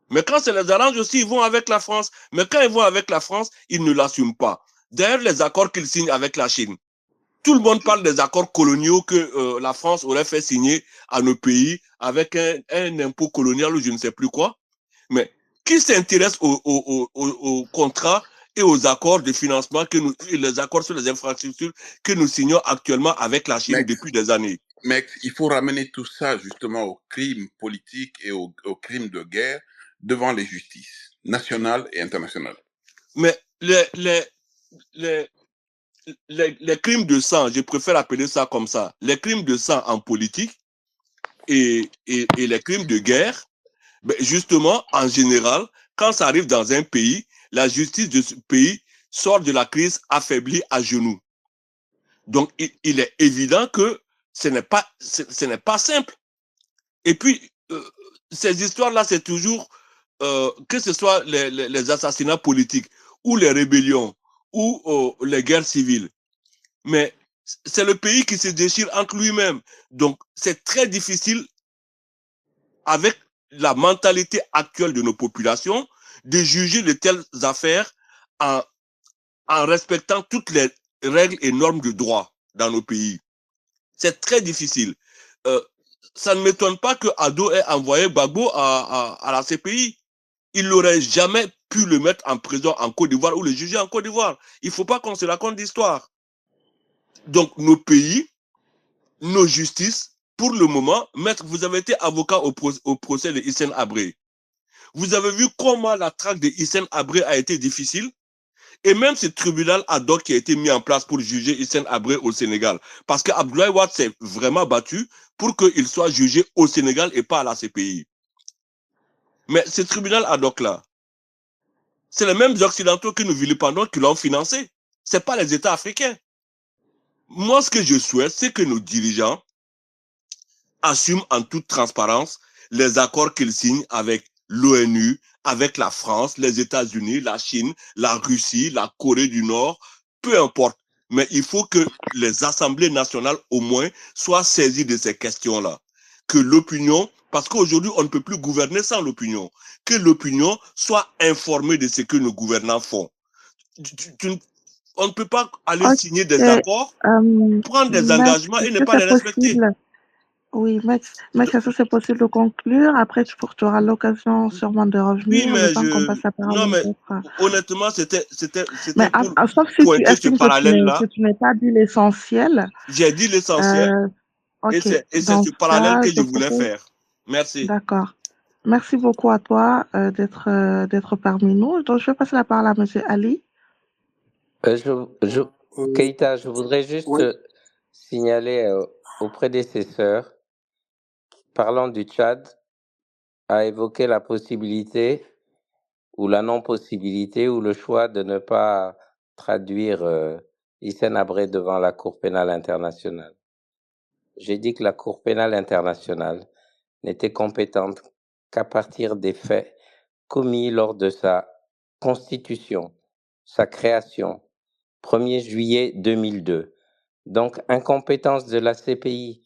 Mais quand ça les arrange aussi, ils vont avec la France. Mais quand ils vont avec la France, ils ne l'assument pas. D'ailleurs, les accords qu'ils signent avec la Chine, tout le monde parle des accords coloniaux que la France aurait fait signer à nos pays avec un impôt colonial ou je ne sais plus quoi. Mais qui s'intéresse aux contrats et aux accords de financement, les accords sur les infrastructures que nous signons actuellement avec la Chine depuis des années? Mais il faut ramener tout ça justement aux crimes politiques et aux crimes de guerre devant les justices nationales et internationales. Mais les crimes de sang, je préfère appeler ça comme ça, les crimes de sang en politique et les crimes de guerre, ben justement, en général, quand ça arrive dans un pays, la justice de ce pays sort de la crise affaiblie à genoux. Donc, il est évident que ce n'est pas simple. Et puis, ces histoires-là, c'est toujours, que ce soit les assassinats politiques ou les rébellions ou les guerres civiles, mais c'est le pays qui se déchire entre lui-même. Donc, c'est très difficile avec la mentalité actuelle de nos populations de juger de telles affaires en respectant toutes les règles et normes de droit dans nos pays. C'est très difficile. Ça ne m'étonne pas que Ado ait envoyé Gbagbo à la CPI. Il n'aurait jamais pu le mettre en prison en Côte d'Ivoire ou le juger en Côte d'Ivoire. Il ne faut pas qu'on se raconte d'histoire. Donc, nos pays, nos justices, pour le moment, maître, vous avez été avocat au procès de Hissène Habré. Vous avez vu comment la traque de Hissène Habré a été difficile? Et même ce tribunal ad hoc qui a été mis en place pour juger Hissène Habré au Sénégal. Parce que Abdoulaye Wade s'est vraiment battu pour qu'il soit jugé au Sénégal et pas à la CPI. Mais ce tribunal ad hoc-là, c'est les mêmes Occidentaux que nous vilipendons qui l'ont financé. Ce n'est pas les États africains. Moi, ce que je souhaite, c'est que nos dirigeants assument en toute transparence les accords qu'ils signent avec l'ONU, avec la France, les États-Unis, la Chine, la Russie, la Corée du Nord, peu importe. Mais il faut que les assemblées nationales, au moins, soient saisies de ces questions-là. Que l'opinion, parce qu'aujourd'hui, on ne peut plus gouverner sans l'opinion, que l'opinion soit informée de ce que nos gouvernants font. On ne peut pas aller Ok. signer des accords, prendre des Max, engagements et est-ce ne que pas les c'est respecter. possible? Oui, Max, est-ce que c'est possible de conclure? Après, tu auras l'occasion sûrement de Oui, revenir, le mais temps qu'on passe la parole non, mais aux autres. honnêtement, Mais pour sauf si tu pointer ce estimes que parallèle-là. tu n'as pas dit l'essentiel. J'ai dit l'essentiel et Ok, c'est dans ce ce parallèle cas, que je je voulais propose. faire. Merci. D'accord. Merci beaucoup à toi d'être parmi nous. Donc, je vais passer la parole à Monsieur Ali. Keïta, je voudrais juste Oui, signaler aux prédécesseurs, parlant du Tchad, a évoqué la possibilité ou la non-possibilité ou le choix de ne pas traduire Hissène Habré devant la Cour pénale internationale. J'ai dit que la Cour pénale internationale n'était compétente qu'à partir des faits commis lors de sa constitution, sa création, 1er juillet 2002. Donc, incompétence de la CPI.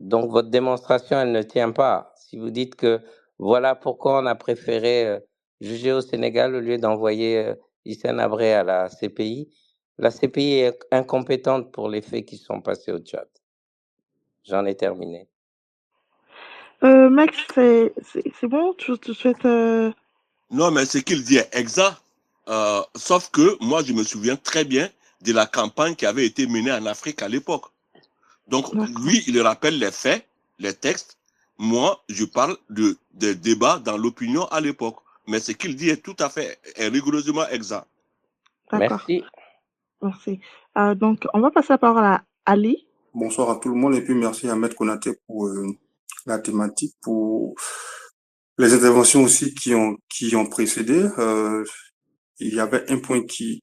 Donc, votre démonstration, elle ne tient pas. Si vous dites que voilà pourquoi on a préféré juger au Sénégal au lieu d'envoyer Hissène Habré à la CPI est incompétente pour les faits qui sont passés au Tchad. J'en ai terminé. Max, c'est bon? Tu souhaites... Non, mais ce qu'il dit est exact. Sauf que moi, je me souviens très bien de la campagne qui avait été menée en Afrique à l'époque. Donc, D'accord. lui, il rappelle les faits, les textes. Moi, je parle des débats dans l'opinion à l'époque. Mais ce qu'il dit est tout à fait, est rigoureusement exact. D'accord. Merci. Merci. Donc, on va passer la parole à Ali. Bonsoir à tout le monde et puis merci à Maître Konaté pour la thématique, pour les interventions aussi qui ont précédé. Il y avait un point qui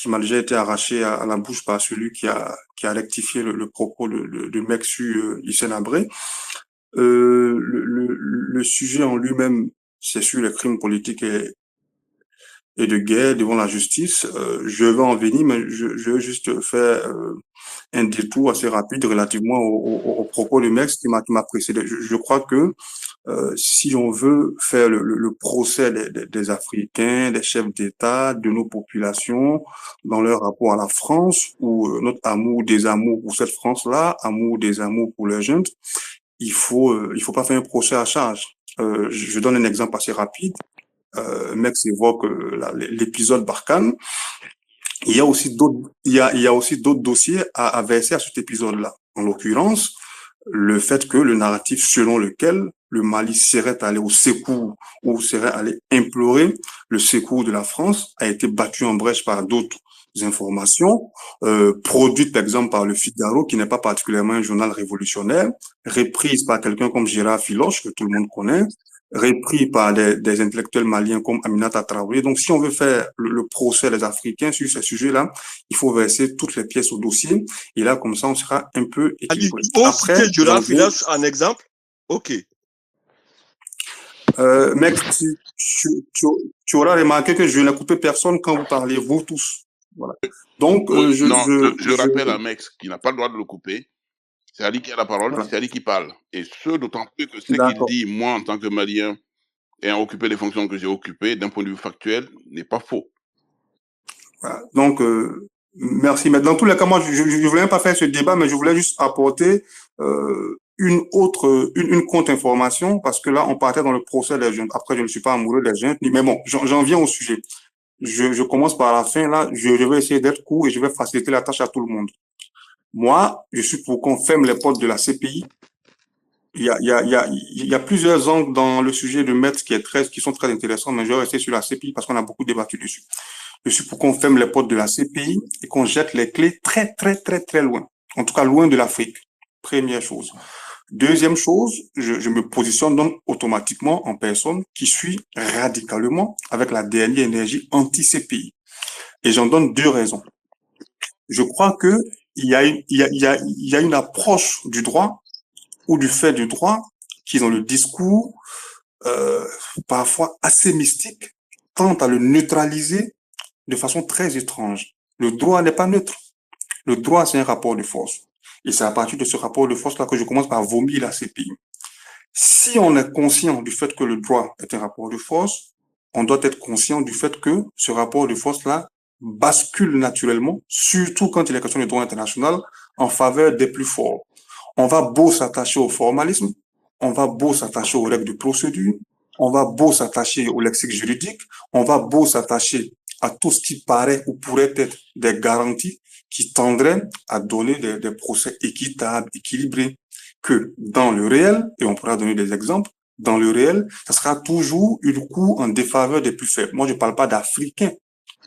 m'a déjà été arraché à la bouche par celui qui a rectifié le propos de mec sur Hissène Habré. Le sujet en lui-même, c'est sur les crimes politiques et de guerre devant la justice. Je vais en venir, mais je vais juste faire un détour assez rapide relativement au propos du mec qui m'a précédé. Je crois que si on veut faire le procès des Africains, des chefs d'État, de nos populations, dans leur rapport à la France, ou notre amour, désamour pour cette France-là, amour, désamour pour les jeunes, il faut pas faire un procès à charge. Je donne un exemple assez rapide. Mec évoque l'épisode Barkhane. Il y a aussi d'autres dossiers à verser à cet épisode-là. En l'occurrence, le fait que le narratif selon lequel le Mali serait allé au secours ou serait allé implorer le secours de la France a été battu en brèche par d'autres informations, produites par exemple par le Figaro, qui n'est pas particulièrement un journal révolutionnaire, reprise par quelqu'un comme Gérard Filoche, que tout le monde connaît, repris par des intellectuels maliens comme Aminata Traoré. Donc, si on veut faire le procès des Africains sur ces sujets-là, il faut verser toutes les pièces au dossier. Et là, comme ça, on sera un peu équilibré. Après, Gérard Filoche en exemple. Ok. Mec, tu auras remarqué que je n'ai coupé personne quand vous parlez, vous tous. Voilà. Donc, je rappelle à Mex qui n'a pas le droit de le couper. C'est Ali qui a la parole, voilà. C'est Ali qui parle. Et ce, d'autant plus que ce qu'il dit, moi, en tant que Malien, ayant occupé les fonctions que j'ai occupées, d'un point de vue factuel, n'est pas faux. Voilà. Donc, merci. Mais dans tous les cas, moi, je ne voulais même pas faire ce débat, mais je voulais juste apporter une contre-information, parce que là, on partait dans le procès des jeunes. Après, je ne suis pas amoureux des jeunes, mais bon, j'en viens au sujet. Je commence par la fin, là. Je vais essayer d'être court et je vais faciliter la tâche à tout le monde. Moi, je suis pour qu'on ferme les portes de la CPI. Il y a plusieurs angles dans le sujet de Maître qui sont très intéressants, mais je vais rester sur la CPI parce qu'on a beaucoup débattu dessus. Je suis pour qu'on ferme les portes de la CPI et qu'on jette les clés très, très, très, très loin. En tout cas, loin de l'Afrique. Première chose. Deuxième chose, je me positionne donc automatiquement en personne qui suit radicalement avec la dernière énergie anti-CPI. Et j'en donne deux raisons. Je crois que il y a une approche du droit ou du fait du droit qui, dans le discours, parfois assez mystique, tente à le neutraliser de façon très étrange. Le droit n'est pas neutre. Le droit, c'est un rapport de force. Et c'est à partir de ce rapport de force-là que je commence par vomir la CPI. Si on est conscient du fait que le droit est un rapport de force, on doit être conscient du fait que ce rapport de force-là bascule naturellement, surtout quand il est question de droit international, en faveur des plus forts. On va beau s'attacher au formalisme, on va beau s'attacher aux règles de procédure, on va beau s'attacher au lexique juridique, on va beau s'attacher à tout ce qui paraît ou pourrait être des garanties qui tendraient à donner des procès équitables, équilibrés, que dans le réel, et on pourra donner des exemples, dans le réel, ça sera toujours une cour en défaveur des plus faibles. Moi, je ne parle pas d'Africains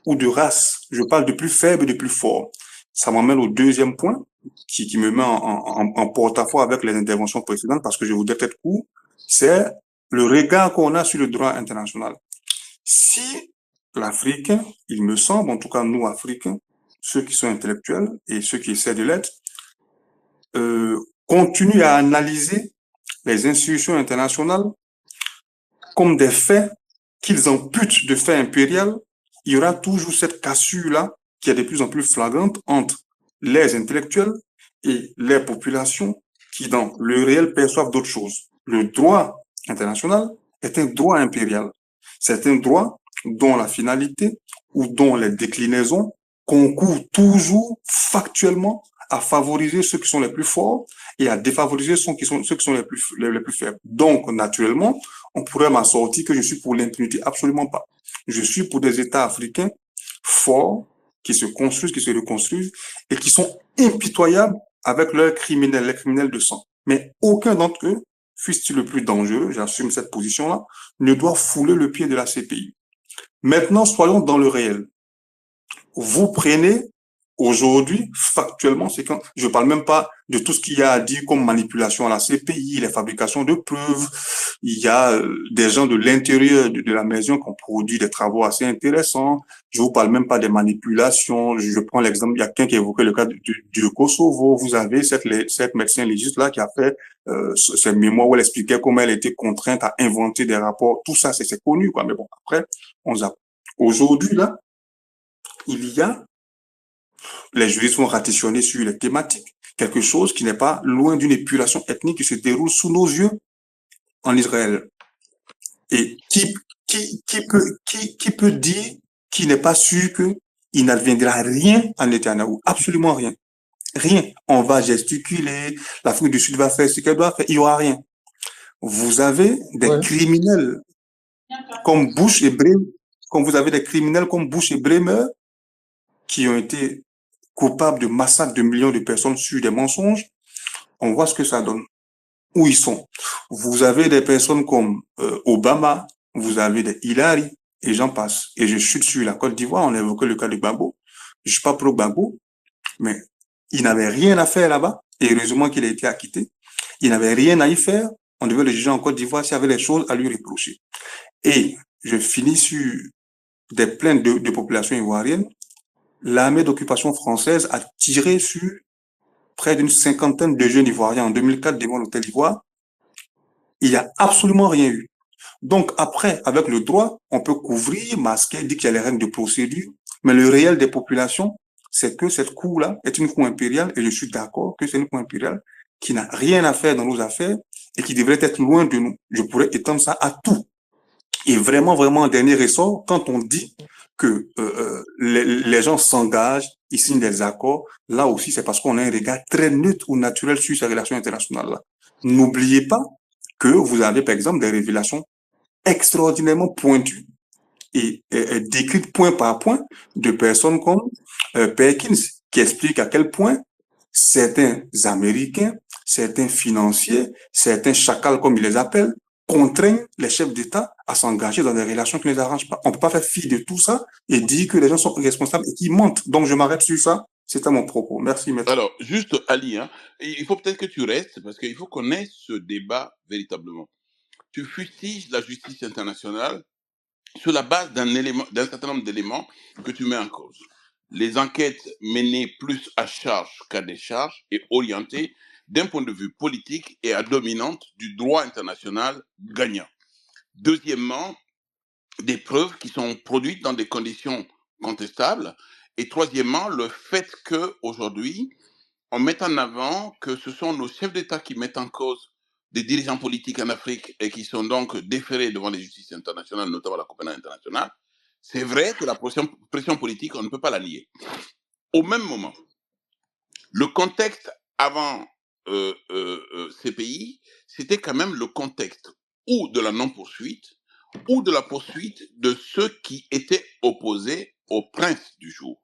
ou de race, je parle de plus faibles et de plus forts. Ça m'amène au deuxième point qui me met en porte-à-faux avec les interventions précédentes parce que je voudrais être court, c'est le regard qu'on a sur le droit international. Si l'Africain, il me semble, en tout cas nous Africains, ceux qui sont intellectuels et ceux qui essaient de l'être, continuent à analyser les institutions internationales comme des faits qu'ils amputent de faits impériaux, il y aura toujours cette cassure-là qui est de plus en plus flagrante entre les intellectuels et les populations qui, dans le réel, perçoivent d'autres choses. Le droit international est un droit impérial. C'est un droit dont la finalité ou dont les déclinaisons concourent toujours factuellement à favoriser ceux qui sont les plus forts et à défavoriser ceux qui sont les plus faibles. Donc, naturellement, on pourrait m'en sortir que je suis pour l'impunité. Absolument pas. Je suis pour des États africains forts, qui se construisent, qui se reconstruisent et qui sont impitoyables avec leurs criminels, les criminels de sang. Mais aucun d'entre eux, fût-il le plus dangereux, j'assume cette position-là, ne doit fouler le pied de la CPI. Maintenant, soyons dans le réel. Vous prenez aujourd'hui, factuellement, c'est quand je parle même pas de tout ce qu'il y a à dire comme manipulation à la CPI, les fabrications de preuves. Il y a des gens de l'intérieur de la maison qui ont produit des travaux assez intéressants. Je vous parle même pas des manipulations. Je prends l'exemple, il y a quelqu'un qui a évoqué le cas du Kosovo. Vous avez cette médecin légiste là qui a fait ses mémoires où elle expliquait comment elle était contrainte à inventer des rapports. Tout ça, c'est connu, quoi. Mais bon, après, on zappe. Aujourd'hui, là, il y a les juristes vont ratitionner sur les thématiques, quelque chose qui n'est pas loin d'une épulation ethnique qui se déroule sous nos yeux en Israël. Et qui peut dire qu'il n'est pas sûr qu'il n'adviendra rien en Netanyahou? Absolument rien. Rien. On va gesticuler, l'Afrique du Sud va faire ce qu'elle doit faire, il n'y aura rien. Vous avez des criminels comme Bush et Bremer, comme vous avez des criminels comme Bush et Bremer qui ont été coupables de massacres de millions de personnes sur des mensonges, on voit ce que ça donne. Où ils sont. Vous avez des personnes comme Obama, vous avez des Hillary, et j'en passe. Et je chute sur la Côte d'Ivoire, on a évoqué le cas de Gbagbo. Je suis pas pro Gbagbo, mais il n'avait rien à faire là-bas, et heureusement qu'il a été acquitté. Il n'avait rien à y faire, on devait le juger en Côte d'Ivoire s'il y avait des choses à lui reprocher. Et je finis sur des plaintes de population ivoirienne. L'armée d'occupation française a tiré sur près d'une cinquantaine de jeunes Ivoiriens en 2004 devant l'hôtel Ivoire. Il n'y a absolument rien eu. Donc après, avec le droit, on peut couvrir, masquer, dire qu'il y a les règles de procédure, mais le réel des populations, c'est que cette cour-là est une cour impériale, et je suis d'accord que c'est une cour impériale qui n'a rien à faire dans nos affaires et qui devrait être loin de nous. Je pourrais étendre ça à tout. Et vraiment, en dernier ressort, quand on dit que les gens s'engagent, ils signent des accords, là aussi, c'est parce qu'on a un regard très neutre ou naturel sur ces relations internationales-là. N'oubliez pas que vous avez, par exemple, des révélations extraordinairement pointues et décrites point par point de personnes comme Perkins, qui explique à quel point certains Américains, certains financiers, certains chacals, comme ils les appellent, contraignent les chefs d'État à s'engager dans des relations qui ne les arrangent pas. On ne peut pas faire fi de tout ça et dire que les gens sont responsables et qu'ils mentent. Donc, je m'arrête sur ça. C'était mon propos. Merci, maître. Alors, juste Ali, hein, il faut peut-être que tu restes parce qu'il faut qu'on ait ce débat véritablement. Tu fustiges la justice internationale sur la base d'un certain nombre d'éléments que tu mets en cause. Les enquêtes menées plus à charge qu'à décharge et orientées d'un point de vue politique et à dominante du droit international gagnant. Deuxièmement, des preuves qui sont produites dans des conditions contestables. Et troisièmement, le fait qu'aujourd'hui, on met en avant que ce sont nos chefs d'État qui mettent en cause des dirigeants politiques en Afrique et qui sont donc déférés devant les justices internationales, notamment la Cour pénale internationale. C'est vrai que la pression politique, on ne peut pas la nier. Au même moment, le contexte avant ces pays, c'était quand même le contexte ou de la non-poursuite ou de la poursuite de ceux qui étaient opposés au prince du jour,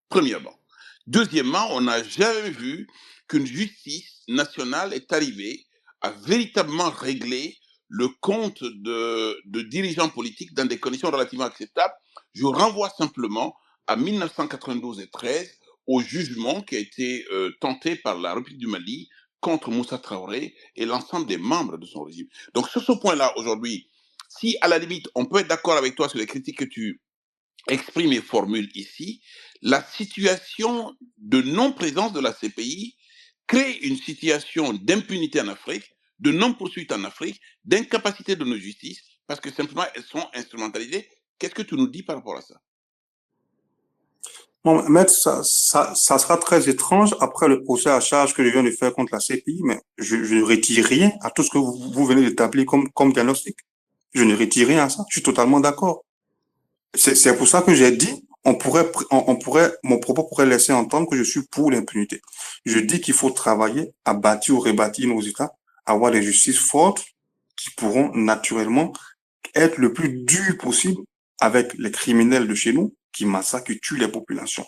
premièrement. Deuxièmement, on n'a jamais vu qu'une justice nationale est arrivée à véritablement régler le compte de dirigeants politiques dans des conditions relativement acceptables. Je renvoie simplement à 1992 et 13 au jugement qui a été tenté par la République du Mali contre Moussa Traoré et l'ensemble des membres de son régime. Donc sur ce point-là, aujourd'hui, si à la limite, on peut être d'accord avec toi sur les critiques que tu exprime et formule ici, la situation de non-présence de la CPI crée une situation d'impunité en Afrique, de non-poursuite en Afrique, d'incapacité de nos justices, parce que simplement elles sont instrumentalisées. Qu'est-ce que tu nous dis par rapport à ça? Bon, maître, ça sera très étrange après le procès à charge que je viens de faire contre la CPI, mais je ne retire rien à tout ce que vous venez d'établir comme diagnostic. Je ne retire rien à ça. Je suis totalement d'accord. C'est pour ça que j'ai dit, mon propos pourrait laisser entendre que je suis pour l'impunité. Je dis qu'il faut travailler à bâtir ou rebâtir nos États, avoir des justices fortes qui pourront naturellement être le plus dur possible avec les criminels de chez nous qui massacrent, qui tuent les populations.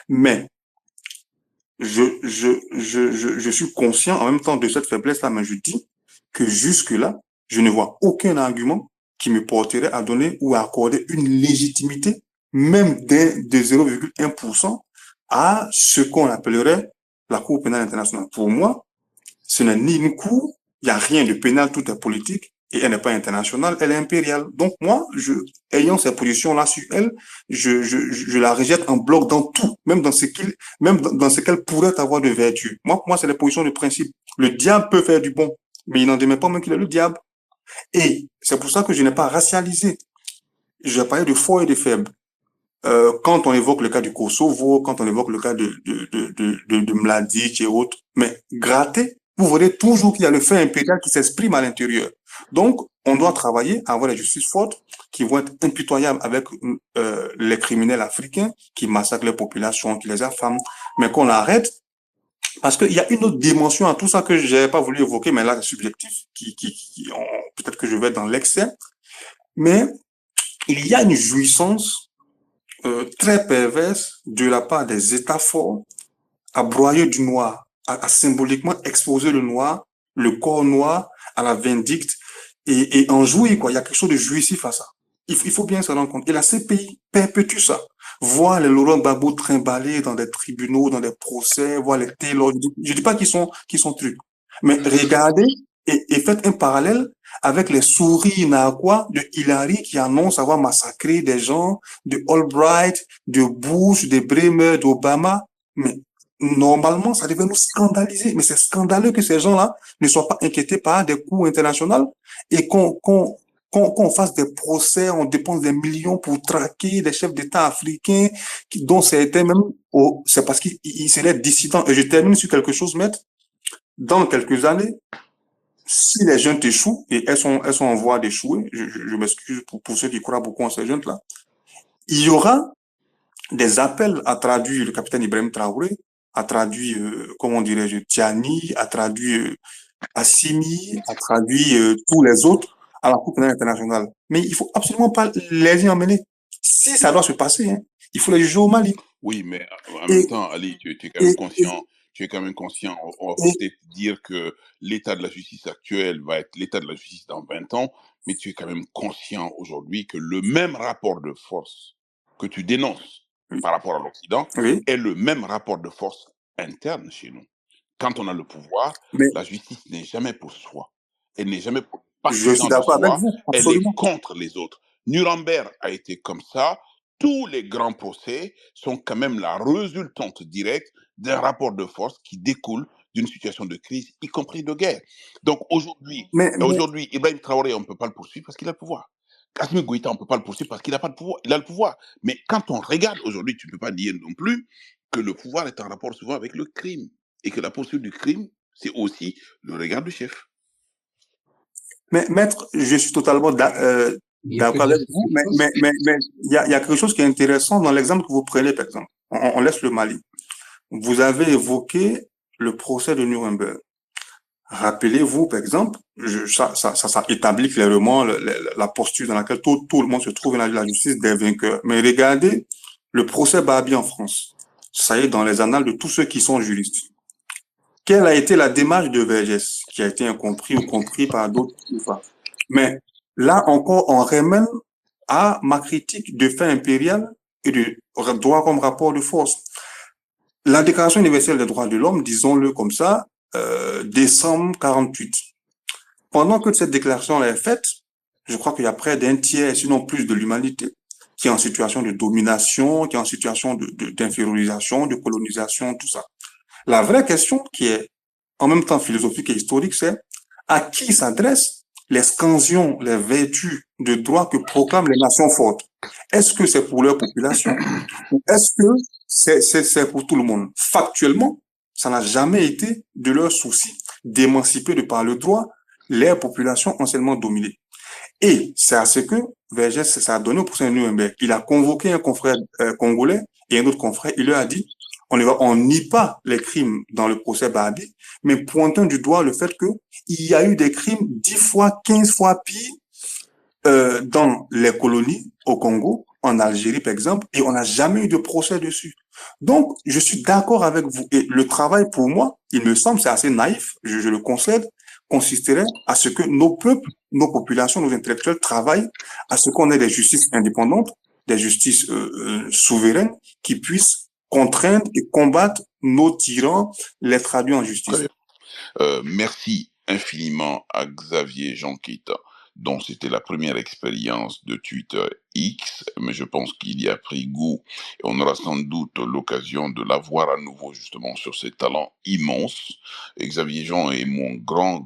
Mais je suis conscient en même temps de cette faiblesse-là, mais je dis que jusque-là, je ne vois aucun argument qui me porterait à donner ou à accorder une légitimité, même de 0,1% à ce qu'on appellerait la Cour pénale internationale. Pour moi, ce n'est ni une cour, il n'y a rien de pénal, tout est politique, et elle n'est pas internationale, elle est impériale. Donc moi, ayant ces positions-là sur elle, je la rejette en bloc dans tout, même dans ce qu'elle pourrait avoir de vertu. Moi, c'est la position de principe. Le diable peut faire du bon, mais il n'en demeure pas même qu'il est le diable. Et c'est pour ça que je n'ai pas racialisé. J'ai parlé de forts et de faibles. Quand on évoque le cas du Kosovo, quand on évoque le cas de Mladic et autres, mais gratter, vous verrez toujours qu'il y a le fait impérial qui s'exprime à l'intérieur. Donc, on doit travailler à avoir des justices fortes qui vont être impitoyables avec les criminels africains qui massacrent les populations, qui les affament, mais qu'on arrête. Parce qu'il y a une autre dimension à tout ça que je n'avais pas voulu évoquer, mais là, c'est subjectif, peut-être que je vais être dans l'excès, mais il y a une jouissance très perverse de la part des États forts à broyer du noir, à symboliquement exposer le noir, le corps noir à la vindicte et en jouir, quoi. Il y a quelque chose de jouissif à ça. Il faut bien se rendre compte. Et la CPI perpétue ça. Voir les Laurent Gbagbo trimballer dans des tribunaux, dans des procès, voir les Taylor. Je dis pas qu'ils sont trucs. Mais regardez et faites un parallèle avec les souris narquois de Hillary qui annoncent avoir massacré des gens, de Albright, de Bush, de Bremer, d'Obama. Mais normalement, ça devait nous scandaliser. Mais c'est scandaleux que ces gens-là ne soient pas inquiétés par des cours internationaux et qu'on fasse des procès, on dépense des millions pour traquer des chefs d'État africains, dont certains même, c'est parce qu'ils seraient dissidents. Et je termine sur quelque chose, maître. Dans quelques années, si les jeunes échouent, et elles sont en voie d'échouer, je m'excuse pour ceux qui croient beaucoup en ces jeunes-là, il y aura des appels à traduire le capitaine Ibrahim Traoré, à traduire, comment dirais-je, Tiani, à traduire Assimi, à traduire tous les autres à la Cour pénale internationale. Mais il faut absolument pas les y emmener. Si ça doit se passer, hein, il faut les juger au Mali. Oui, mais en même temps, Ali, tu es quand même conscient. Tu es quand même conscient. On va peut-être dire que l'état de la justice actuelle va être l'état de la justice dans 20 ans, mais tu es quand même conscient aujourd'hui que le même rapport de force que tu dénonces par rapport à l'Occident est le même rapport de force interne chez nous. Quand on a le pouvoir, la justice n'est jamais pour soi. Elle n'est jamais pour je suis d'accord avec vous, elle est contre les autres. Nuremberg a été comme ça. Tous les grands procès sont quand même la résultante directe d'un rapport de force qui découle d'une situation de crise, y compris de guerre. Donc aujourd'hui, Ibrahim Traoré, on ne peut pas le poursuivre parce qu'il a le pouvoir. Assimi Goïta, on ne peut pas le poursuivre parce qu'il n'a pas de pouvoir. Il a le pouvoir. Mais quand on regarde aujourd'hui, tu ne peux pas dire non plus que le pouvoir est en rapport souvent avec le crime. Et que la poursuite du crime, c'est aussi le regard du chef. Mais maître, je suis totalement D'accord avec vous, mais il y a quelque chose qui est intéressant dans l'exemple que vous prenez, par exemple. On laisse le Mali. Vous avez évoqué le procès de Nuremberg. Rappelez-vous, par exemple, ça établit clairement la posture dans laquelle tout le monde se trouve dans la justice des vainqueurs. Mais regardez le procès Babi en France. Ça y est dans les annales de tous ceux qui sont juristes. Quelle a été la démarche de Vergès, qui a été incompris ou compris par d'autres? Mais là encore, on ramène à ma critique de fait impérial et de droit comme rapport de force. La Déclaration universelle des droits de l'homme, disons-le comme ça, décembre 48. Pendant que cette déclaration est faite, je crois qu'il y a près d'un tiers, sinon plus, de l'humanité qui est en situation de domination, qui est en situation d'infériorisation, de colonisation, tout ça. La vraie question qui est en même temps philosophique et historique, c'est à qui s'adressent les scansions, les vertus de droit que proclament les nations fortes? Est-ce que c'est pour leur population ou est-ce que c'est pour tout le monde? Factuellement, ça n'a jamais été de leur souci d'émanciper de par le droit les populations anciennement dominées. Et c'est à ce que Vergès, ça a donné au procès de Nuremberg. Il a convoqué un confrère congolais et un autre confrère. Il leur a dit, on nie pas les crimes dans le procès Babi, mais pointant du doigt le fait qu'il y a eu des crimes 10 fois, 15 fois pires dans les colonies au Congo, en Algérie par exemple, et on n'a jamais eu de procès dessus. Donc, je suis d'accord avec vous. Et le travail, pour moi, il me semble, c'est assez naïf, je le concède, consisterait à ce que nos peuples, nos populations, nos intellectuels travaillent à ce qu'on ait des justices indépendantes, des justices souveraines qui puissent contraindre et combattre nos tyrans, les traduire en justice. Merci infiniment à Xavier Jean-Keita, dont c'était la première expérience de Twitter X, mais je pense qu'il y a pris goût et on aura sans doute l'occasion de l'avoir à nouveau justement sur ses talents immenses. Et Xavier Jean est mon grand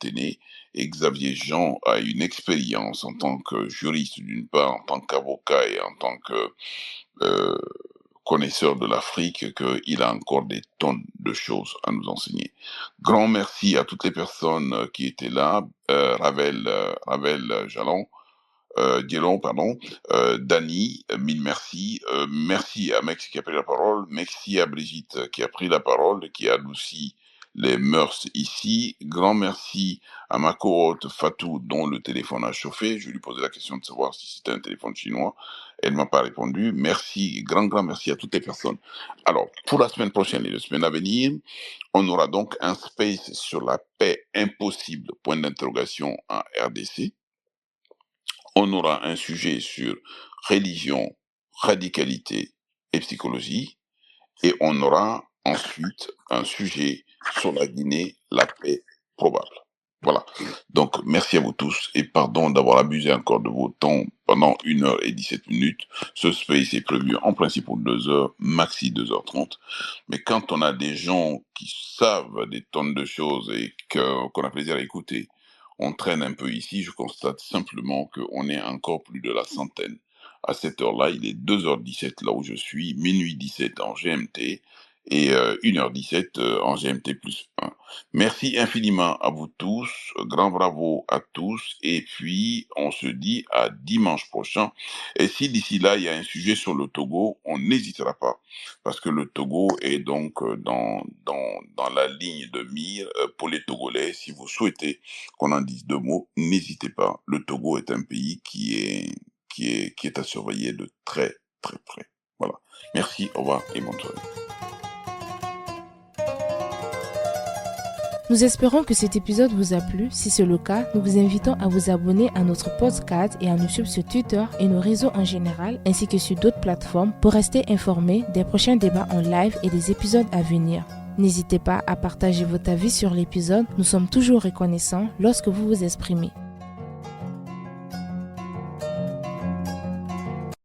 aîné. Et Xavier Jean a une expérience en tant que juriste d'une part, en tant qu'avocat et en tant que connaisseur de l'Afrique, qu'il a encore des tonnes de choses à nous enseigner. Grand merci à toutes les personnes qui étaient là, Ravel Dielon, Dany, mille merci. Merci à Mex qui a pris la parole. Merci à Brigitte qui a pris la parole, qui a adouci les mœurs ici. Grand merci à ma co-hôte Fatou, dont le téléphone a chauffé. Je lui posais la question de savoir si c'était un téléphone chinois. Elle m'a pas répondu. Merci, grand merci à toutes les personnes. Alors, pour la semaine prochaine et la semaine à venir, on aura donc un space sur la paix impossible, point d'interrogation, en RDC. On aura un sujet sur religion, radicalité et psychologie. Et on aura ensuite un sujet sur la Guinée, la paix probable. Voilà. Donc, merci à vous tous et pardon d'avoir abusé encore de vos temps pendant 1h17. Ce space est prévu en principe pour 2h, maxi 2h30. Mais quand on a des gens qui savent des tonnes de choses et qu'on a plaisir à écouter, on traîne un peu ici. Je constate simplement qu'on est encore plus de la centaine. À cette heure-là, il est 2h17 là où je suis, minuit 17 en GMT et 1h17 en GMT plus 1. Merci infiniment à vous tous, grand bravo à tous, et puis on se dit à dimanche prochain. Et si d'ici là, il y a un sujet sur le Togo, on n'hésitera pas, parce que le Togo est donc dans la ligne de mire pour les Togolais. Si vous souhaitez qu'on en dise 2 mots, n'hésitez pas. Le Togo est un pays qui est à surveiller de très très près. Voilà. Merci, au revoir et bonne soirée. Nous espérons que cet épisode vous a plu. Si c'est le cas, nous vous invitons à vous abonner à notre podcast et à nous suivre sur Twitter et nos réseaux en général, ainsi que sur d'autres plateformes pour rester informés des prochains débats en live et des épisodes à venir. N'hésitez pas à partager votre avis sur l'épisode. Nous sommes toujours reconnaissants lorsque vous vous exprimez.